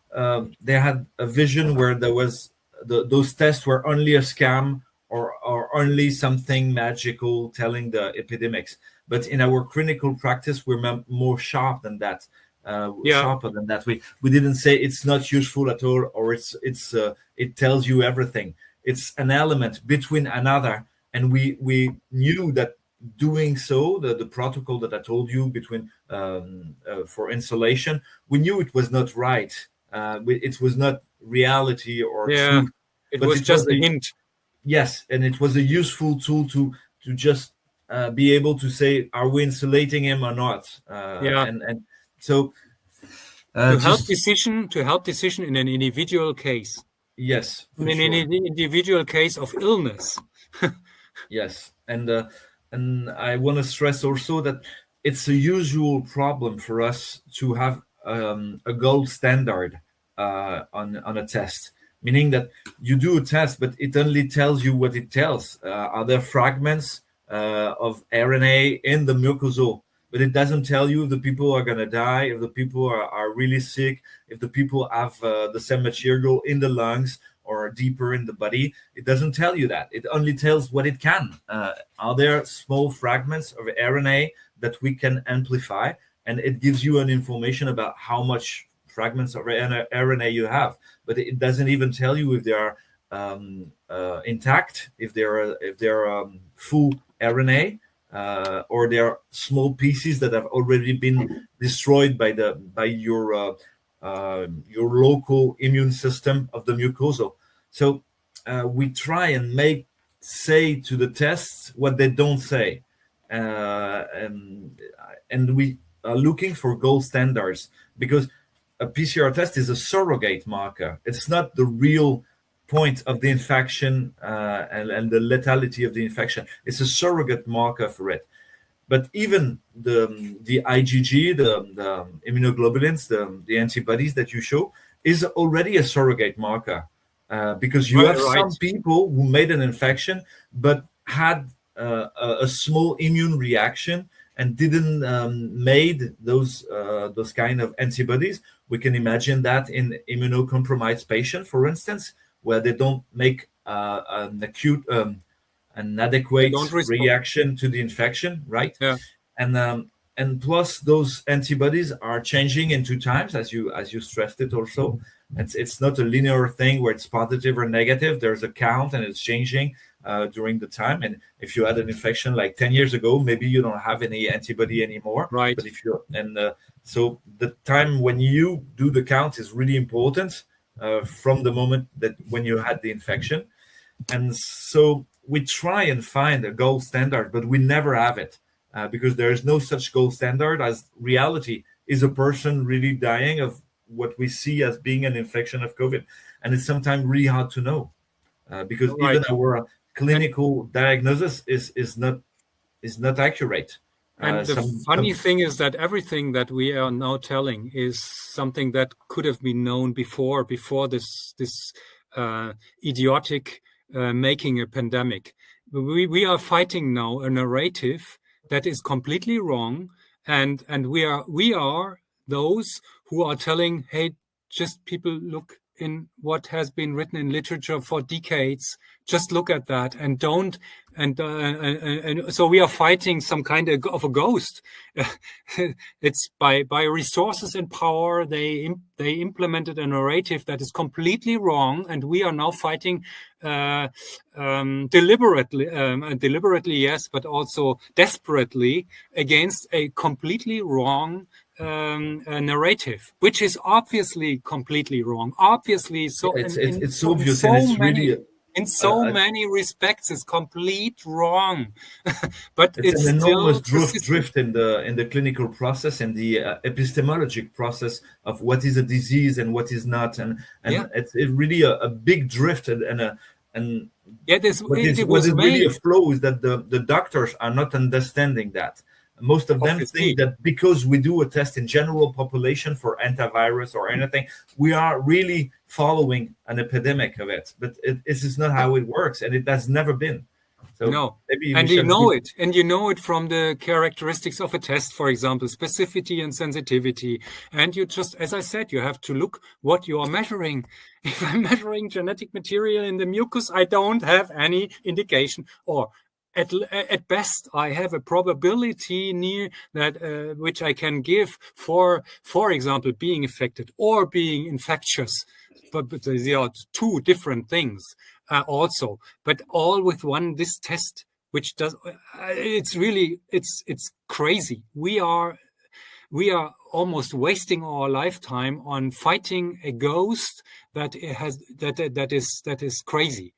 they had a vision where there was those tests were only a scam or only something magical telling the epidemics. But in our clinical practice, we're more sharp than that. Sharper than that. We didn't say it's not useful at all, or it tells you everything. It's an element between another, and we knew that doing so, the protocol that I told you between for insulation, we knew it was not right. It was not reality or truth. It was just a hint. Yes, and it was a useful tool to just be able to say, are we insulating him or not? And so to help decision in an individual case. Yes, in an individual case of illness. Yes, and I want to stress also that it's a usual problem for us to have a gold standard on a test. Meaning that you do a test, but it only tells you what it tells. Are there fragments of RNA in the mucosal? But it doesn't tell you if the people are going to die, if the people are really sick, if the people have the same material in the lungs or deeper in the body. It doesn't tell you that. It only tells what it can. Are there small fragments of RNA that we can amplify? And it gives you an information about how much fragments of RNA you have, but it doesn't even tell you if they are intact, if they're full RNA, or they are small pieces that have already been destroyed by your local immune system of the mucosa. So we try and say to the tests what they don't say, and we are looking for gold standards, because a PCR test is a surrogate marker. It's not the real point of the infection and the lethality of the infection. It's a surrogate marker for it. But even the IgG, the immunoglobulins, the antibodies that you show, is already a surrogate marker, because you have some people who made an infection but had a small immune reaction and didn't made those kind of antibodies. We can imagine that in immunocompromised patients, for instance, where they don't make an adequate reaction to the infection, right? Yeah. And plus those antibodies are changing in 2 times, as you stressed it also. It's not a linear thing where it's positive or negative. There's a count and it's changing during the time. And if you had an infection like 10 years ago, maybe you don't have any antibody anymore. Right. But if you're, so the time when you do the count is really important from the moment that when you had the infection. And so we try and find a gold standard, but we never have it because there is no such gold standard as reality. Is a person really dying of what we see as being an infection of COVID? And it's sometimes really hard to know because Right. even our clinical diagnosis is not accurate. And the funny thing is that everything that we are now telling is something that could have been known before this idiotic making a pandemic. We are fighting now a narrative that is completely wrong, and we are those who are telling, hey, just people look in what has been written in literature for decades. Just look at that and don't. And so we are fighting some kind of a ghost. It's by resources and power. They implemented a narrative that is completely wrong, and we are now fighting deliberately, yes, but also desperately against a completely wrong narrative, which is obviously completely wrong. Obviously, so it's obvious, and it's really. In so many respects, it's complete wrong. But it's an enormous drift in the clinical process and the epistemologic process of what is a disease and what is not, and it's really a big drift what is really a flaw is that the doctors are not understanding that. Most of them think that because we do a test in general population for antivirus or anything, we are really following an epidemic of it. But this is not how it works, and it has never been. So no, and you know it. And you know it from the characteristics of a test, for example, specificity and sensitivity. And you just, as I said, you have to look what you are measuring. If I'm measuring genetic material in the mucus, I don't have any indication, or at best, I have a probability near that which I can give for example, being affected or being infectious. But there are two different things also. But all with this test, which does it's really it's crazy. We are almost wasting our lifetime on fighting a ghost that is crazy.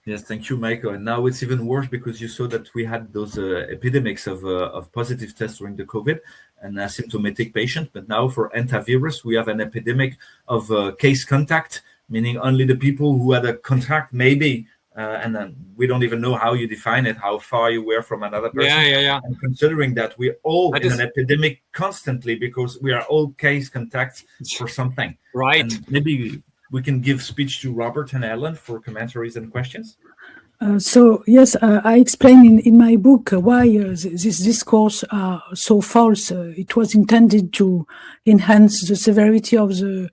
Yes, thank you, Michael. And now it's even worse because you saw that we had those epidemics of positive tests during the COVID and asymptomatic patients. But now for antivirus, we have an epidemic of case contact, meaning only the people who had a contact, maybe, and then we don't even know how you define it, how far you were from another person. Yeah. And considering that we're all in an epidemic constantly because we are all case contacts for something. Right. And maybe we can give speech to Robert and Ellen for commentaries and questions. So yes, I explain in my book why this discourse are so false. It was intended to enhance the severity of the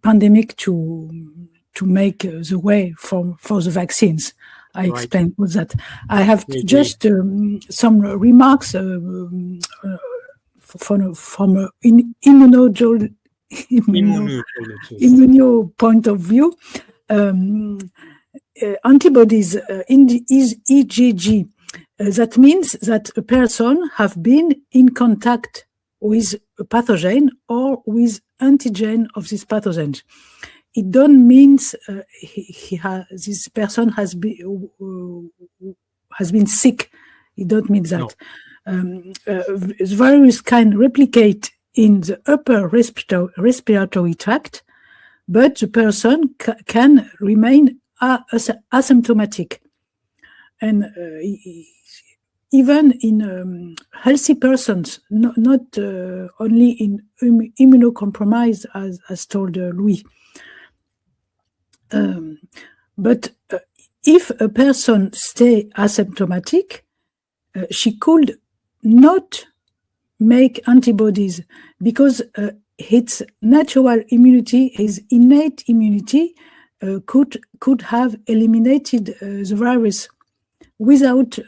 pandemic to make the way for the vaccines. I explained all that. I have just some remarks from immuno point of view. Antibodies is IgG. That means that a person have been in contact with a pathogen or with antigen of this pathogen. It don't mean this person has been sick. It don't mean that. No. The virus can replicate in the upper respiratory tract, but the person can remain asymptomatic. And even in healthy persons, not only in immunocompromised, as told Louis. But if a person stay asymptomatic, she could not make antibodies because its natural immunity, his innate immunity, could have eliminated the virus without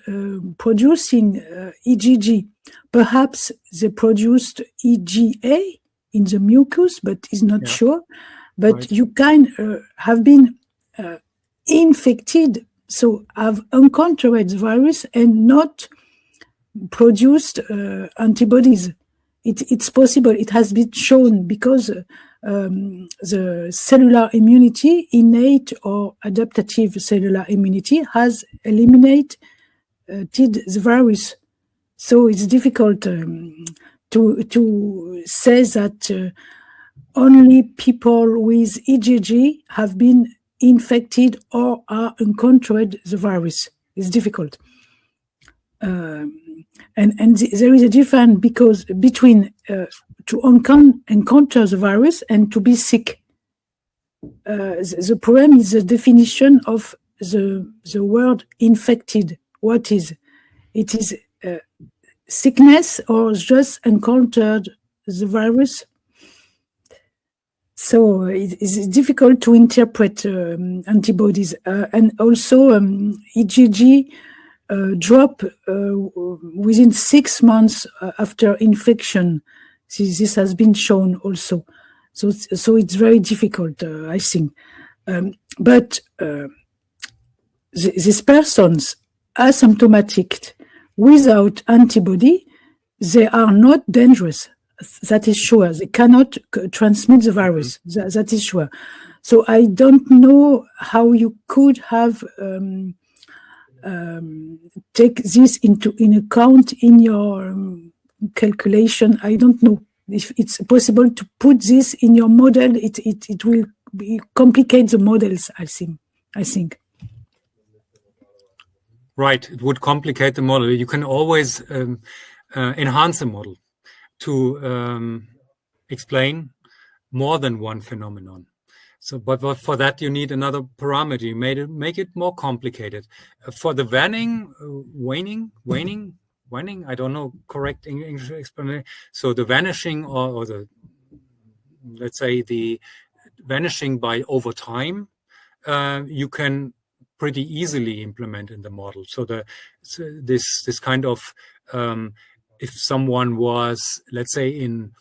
producing IgG. Perhaps they produced IgA in the mucus, but is not sure. But you can have been infected so have encountered the virus and not produced antibodies. It's possible. It has been shown because the cellular immunity, innate or adaptive cellular immunity, has eliminated the virus. So it's difficult to say that only people with IgG have been infected or are encountered the virus. It's difficult. And there is a difference between to encounter the virus and to be sick. The problem is the definition of the word infected. What is it? Is sickness or just encountered the virus? So it's difficult to interpret antibodies, and also IgG drop within 6 months after infection. This has been shown also. So it's very difficult, I think. But these persons asymptomatic without antibody, they are not dangerous. That is sure. They cannot transmit the virus. That is sure. So I don't know how you could have take this in account in your calculation. I don't know if it's possible to put this in your model. It will complicate the models, I think. Right, it would complicate the model. You can always enhance a model to explain more than one phenomenon. So, but for that you need another parameter. You make it more complicated. For the waning. I don't know correct English explanation. So the vanishing or the, let's say, the vanishing by over time, you can pretty easily implement in the model. So this kind of if someone was, let's say, in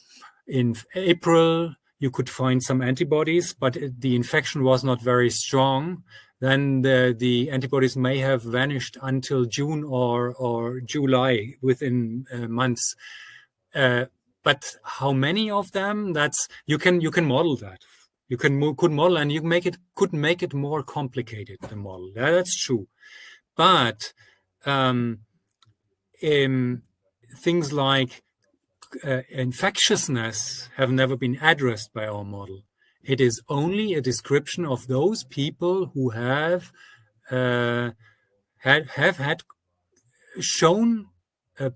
April, you could find some antibodies, but the infection was not very strong, then the antibodies may have vanished until June or July, within months. But how many of them? That's you can model that. You could model, and you could make it more complicated, the model. That's true. But things like infectiousness have never been addressed by our model. It is only a description of those people who have had shown a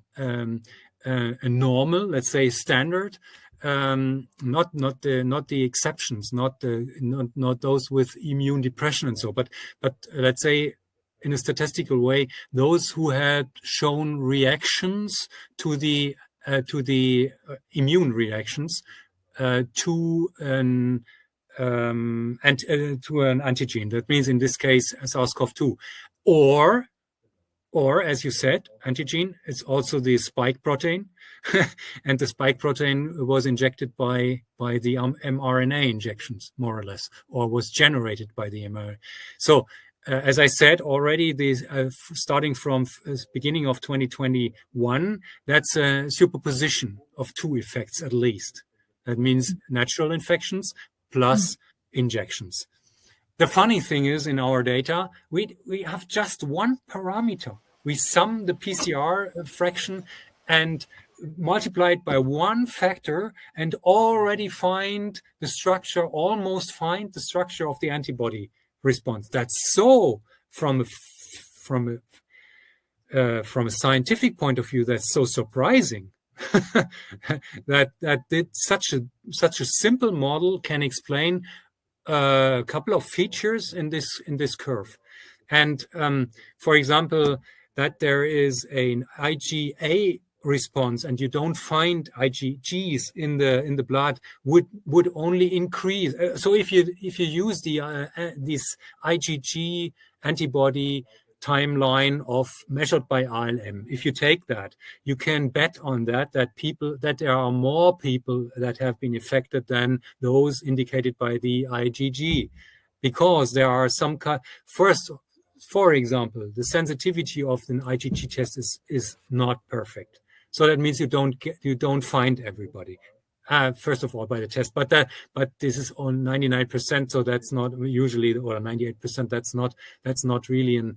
normal, let's say, standard, not the exceptions, not those with immune depression and so, but let's say, in a statistical way, those who had shown reactions to the immune reactions to an antigen. That means in this case SARS-CoV-2, or as you said, antigen. It's also the spike protein, and the spike protein was injected by the mRNA injections, more or less, or was generated by the mRNA. So. As I said already, starting from beginning of 2021, that's a superposition of two effects at least. That means natural infections plus injections. The funny thing is, in our data, we have just one parameter. We sum the PCR fraction and multiply it by one factor and already almost find the structure of the antibody response. That's so from a scientific point of view, that's so surprising that such a simple model can explain a couple of features in this curve. And for example, that there is an IgA response and you don't find IgGs in the blood would only increase. So if you use this IgG antibody timeline of measured by ILM, if you take that, you can bet on that there are more people that have been affected than those indicated by the IgG, because there are some first for example, the sensitivity of an IgG test is not perfect. So that means you don't find everybody. First of all, by the test, but this is on 99%, so that's not usually, or 98%. That's not really an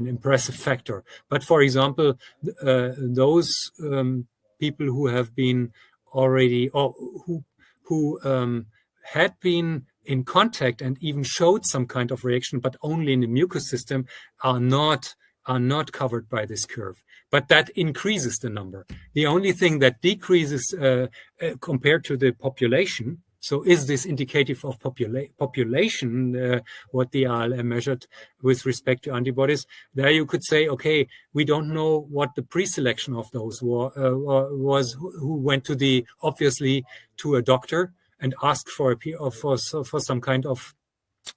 impressive factor. But for example, those people who have been already, or who had been in contact and even showed some kind of reaction, but only in the mucous system, are not covered by this curve. But that increases the number. The only thing that decreases compared to the population, so is this indicative of population, what the ALM measured with respect to antibodies? There you could say, okay, we don't know what the pre-selection of those was, who went obviously to a doctor and asked for some kind of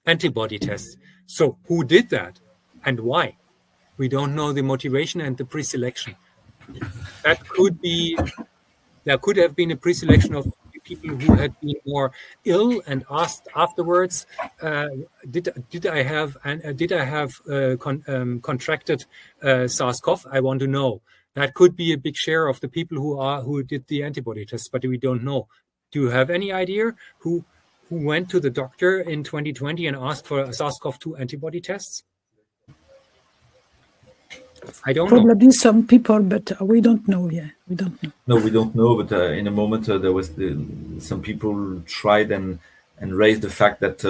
antibody test. So who did that and why? We don't know the motivation and the pre-selection. There could have been a pre-selection of people who had been more ill and asked afterwards, did I have contracted SARS-CoV? I want to know. That could be a big share of the people who did the antibody test, but we don't know. Do you have any idea who went to the doctor in 2020 and asked for a SARS-CoV-2 antibody tests? I don't know. Probably some people, but we don't know. Yeah, we don't know. No, we don't know. But in a moment, there was some people tried and raised the fact that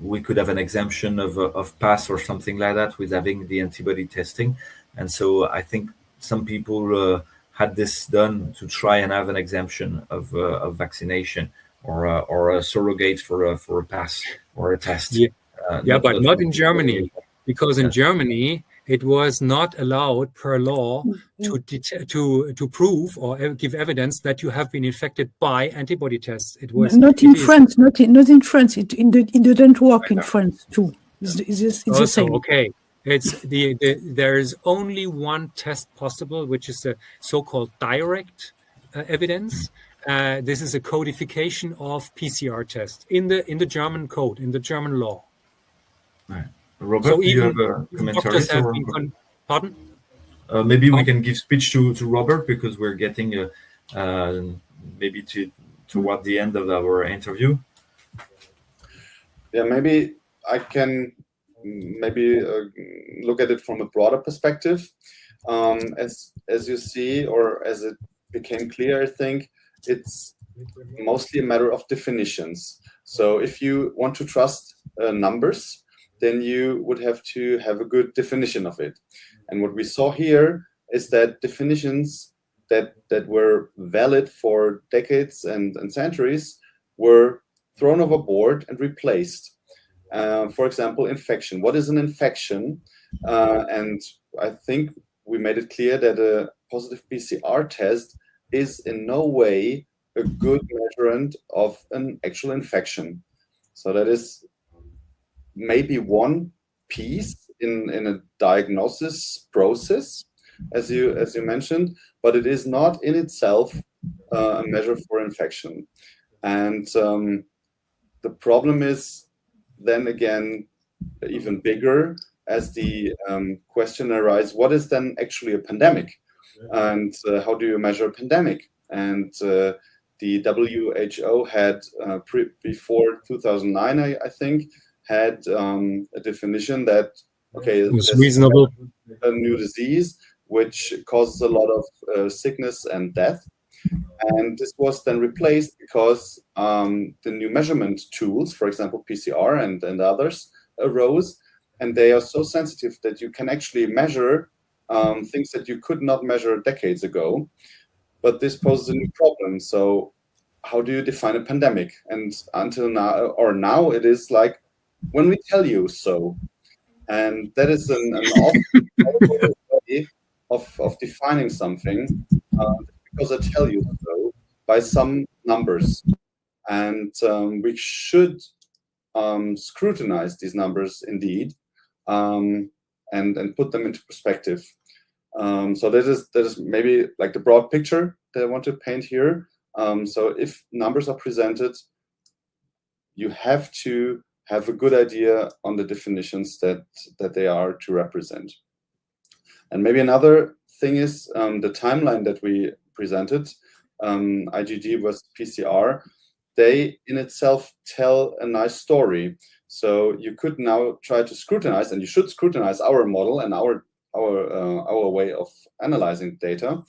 we could have an exemption of pass or something like that with having the antibody testing. And so I think some people had this done to try and have an exemption of vaccination or a surrogate for a pass or a test. Yeah, but not in Germany, because in Germany it was not allowed per law to prove or give evidence that you have been infected by antibody tests. It was not in France. Not in France. It didn't work in France too. It's also the same. Okay. It's there is only one test possible, which is the so-called direct evidence. This is a codification of PCR test in the German code, in the German law. Right. Robert, do you have a commentary? Pardon? Maybe we can give speech to Robert, because we're getting maybe toward the end of our interview. Yeah, maybe I can look at it from a broader perspective. As you see, or as it became clear, I think it's mostly a matter of definitions. So if you want to trust numbers, then you would have to have a good definition of it. And what we saw here is that definitions that were valid for decades and centuries were thrown overboard and replaced. For example, infection. What is an infection? And I think we made it clear that a positive PCR test is in no way a good measurement of an actual infection. So that is maybe one piece in a diagnosis process, as you mentioned, but it is not in itself a measure for infection. And the problem is then again even bigger, as the question arises: what is then actually a pandemic, and how do you measure a pandemic? And the WHO had before 2009, I think, had a definition that it's reasonable. A new disease which causes a lot of sickness and death, and this was then replaced because the new measurement tools, for example PCR and others, arose, and they are so sensitive that you can actually measure things that you could not measure decades ago. But this poses a new problem. So how do you define a pandemic? And until now it is like, when we tell you so. And that is an awful way of defining something, because I tell you so by some numbers. And we should scrutinize these numbers indeed, and put them into perspective. So that is maybe like the broad picture that I want to paint here. So if numbers are presented, you have to have a good idea on the definitions that they are to represent. And maybe another thing is the timeline that we presented, IgG versus PCR, they in itself tell a nice story. So you could now try to scrutinize, and you should scrutinize our model and our way of analyzing data.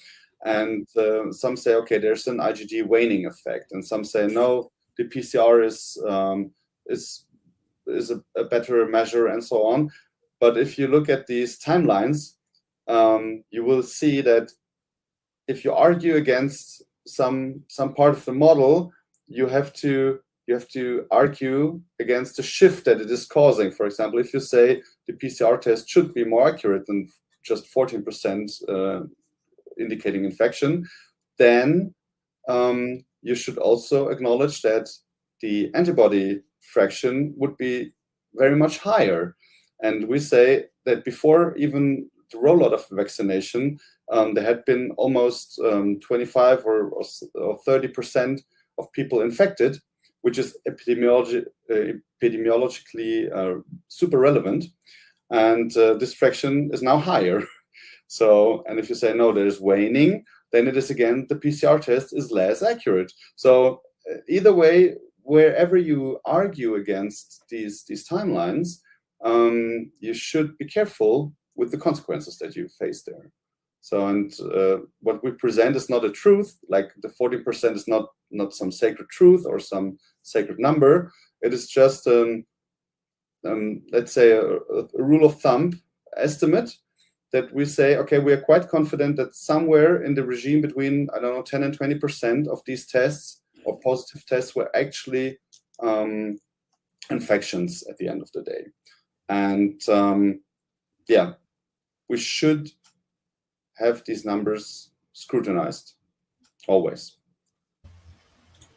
And some say, okay, there's an IgG waning effect, and some say no, the PCR is a better measure, and so on. But if you look at these timelines, you will see that if you argue against some part of the model, you have to argue against the shift that it is causing. For example, if you say the PCR test should be more accurate than just 14% indicating infection, then you should also acknowledge that the antibody fraction would be very much higher. And we say that before even the rollout of vaccination, there had been almost 25 or 30% of people infected, which is epidemiologically super relevant. And this fraction is now higher. So, and if you say, no, there's waning, then it is again, the PCR test is less accurate. So either way, wherever you argue against these timelines, you should be careful with the consequences that you face there. So, and what we present is not a truth, like the 40% is not some sacred truth or some sacred number. It is just, let's say, a rule of thumb estimate that we say, okay, we are quite confident that somewhere in the regime between, 10 and 20% of these tests or positive tests were actually infections at the end of the day. And we should have these numbers scrutinized always.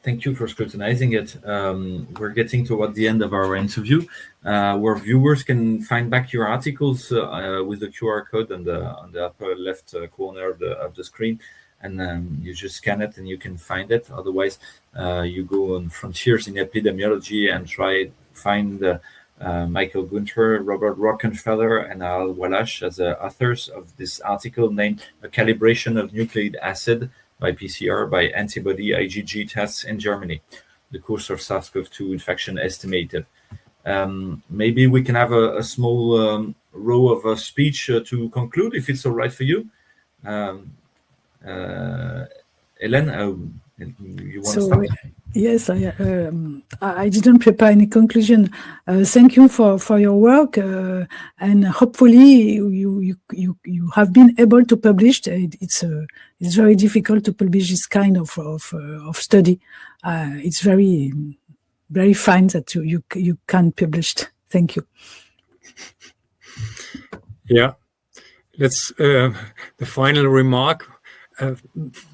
Thank you for scrutinizing it. We're getting toward the end of our interview, where viewers can find back your articles with the QR code on the upper left corner of the screen, and you just scan it and you can find it. Otherwise, you go on Frontiers in Epidemiology and find Michael Günther, Robert Rockenfeller, and Harald Walach as authors of this article named "A Calibration of Nucleic Acid by PCR by Antibody IgG Tests in Germany, the course of SARS-CoV-2 infection estimated." Maybe we can have a small row of a speech to conclude, if it's all right for you. Hélène, you want to start? Yes, I didn't prepare any conclusion. Thank you for your work, and hopefully you have been able to publish. It's very difficult to publish this kind of study. It's very very fine that you can publish. Thank you. Yeah, let's the final remark.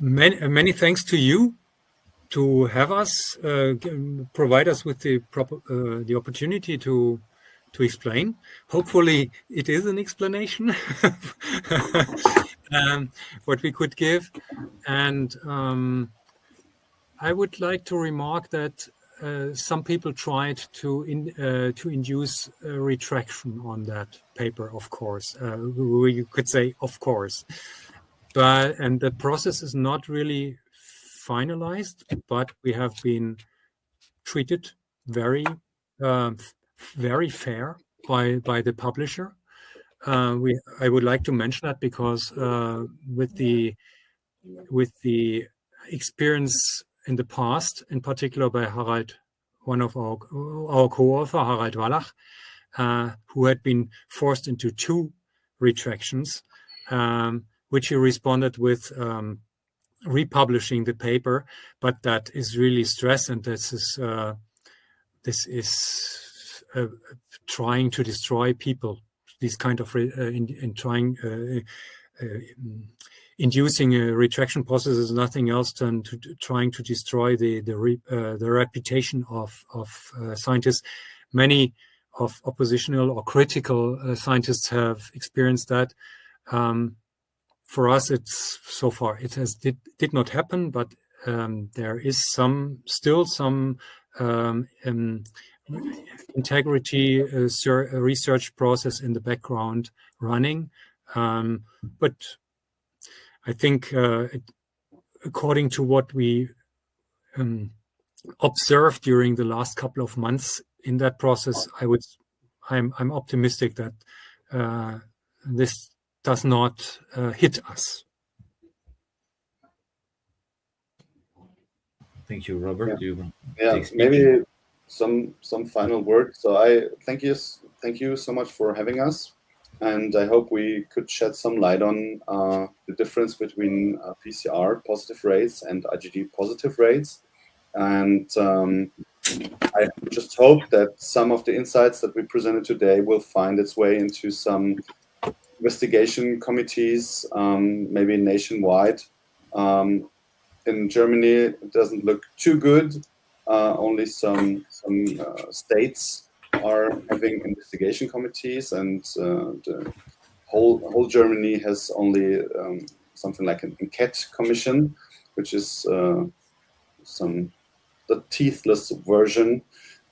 Many thanks to you to have us, provide us with the opportunity to explain. Hopefully it is an explanation what we could give. And I would like to remark that some people tried to induce a retraction on that paper, of course. You could say, of course. And the process is not really finalized, but we have been treated very fair by the publisher. I would like to mention that because with the experience in the past, in particular by Harald, one of our co-author, Harald Walach, who had been forced into 2 retractions, which he responded with republishing the paper, but that is really stress, and this is trying to destroy people. This kind of inducing a retraction process is nothing else than trying to destroy the reputation of scientists. Many of oppositional or critical scientists have experienced that. For us, it did not happen, but there is still some integrity research process in the background running. But I think according to what we observed during the last couple of months in that process, I'm optimistic that this does not hit us. Thank you, Robert. Yeah, maybe some final words. So I thank you so much for having us, and I hope we could shed some light on the difference between PCR positive rates and IgG positive rates. And I just hope that some of the insights that we presented today will find its way into some investigation committees, maybe nationwide. In Germany, it doesn't look too good. Only some states are having investigation committees, and the whole Germany has only something like an enquete commission, which is the teethless version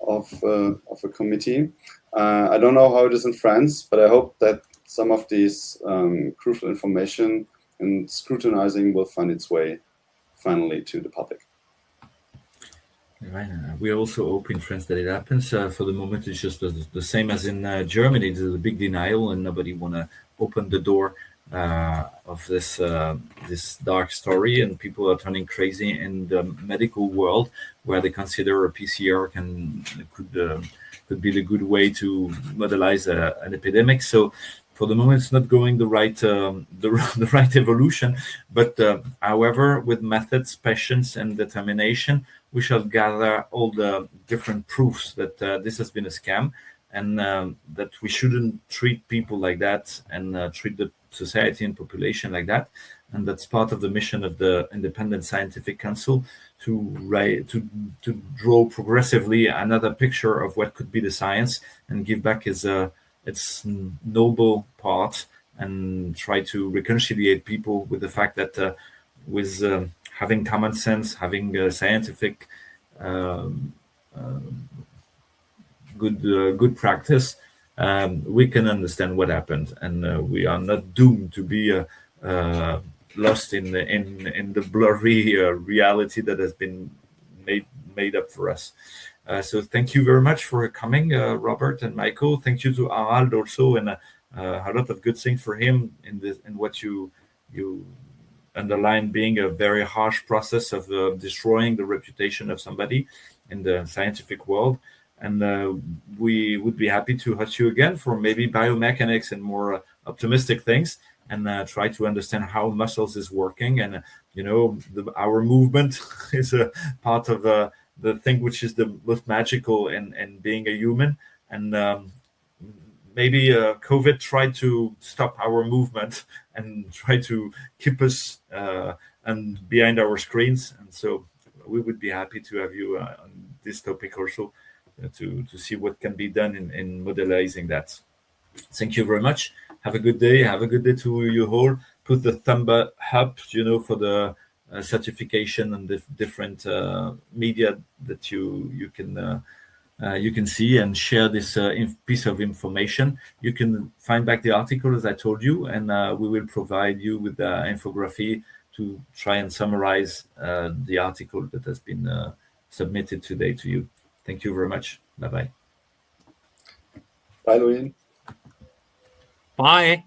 of a committee. I don't know how it is in France, but I hope that some of these crucial information and scrutinizing will find its way finally to the public. Right. We also hope in France that it happens. For the moment, it's just the same as in Germany. There's a big denial, and nobody want to open the door of this dark story, and people are turning crazy in the medical world, where they consider a PCR could be the good way to modelize an epidemic. So for the moment, it's not going the right evolution. But however, with methods, patience, and determination, we shall gather all the different proofs that this has been a scam, and that we shouldn't treat people like that, and treat the society and population like that. And that's part of the mission of the Independent Scientific Council, to draw progressively another picture of what could be the science, and give back its noble part, and try to reconciliate people with the fact that with having common sense, having scientific good practice, we can understand what happened, and we are not doomed to be lost in the blurry reality that has been made up for us. So thank you very much for coming, Robert and Michael. Thank you to Harald also, and a lot of good things for him in what you underline being a very harsh process of destroying the reputation of somebody in the scientific world. And we would be happy to host you again for maybe biomechanics and more optimistic things, and try to understand how muscles is working. And our movement is a part of the thing which is the most magical in being a human. And maybe COVID tried to stop our movement and try to keep us and behind our screens. And so we would be happy to have you on this topic also, to see what can be done in modelizing that. Thank you very much. Have a good day. Have a good day to you all. Put the thumb up, for the certification and the different media that you can see, and share this piece of information. You can find back the article as I told you, and we will provide you with the infography to try and summarize the article that has been submitted today to you. Thank you very much. Bye-bye. Bye, Louis. Bye.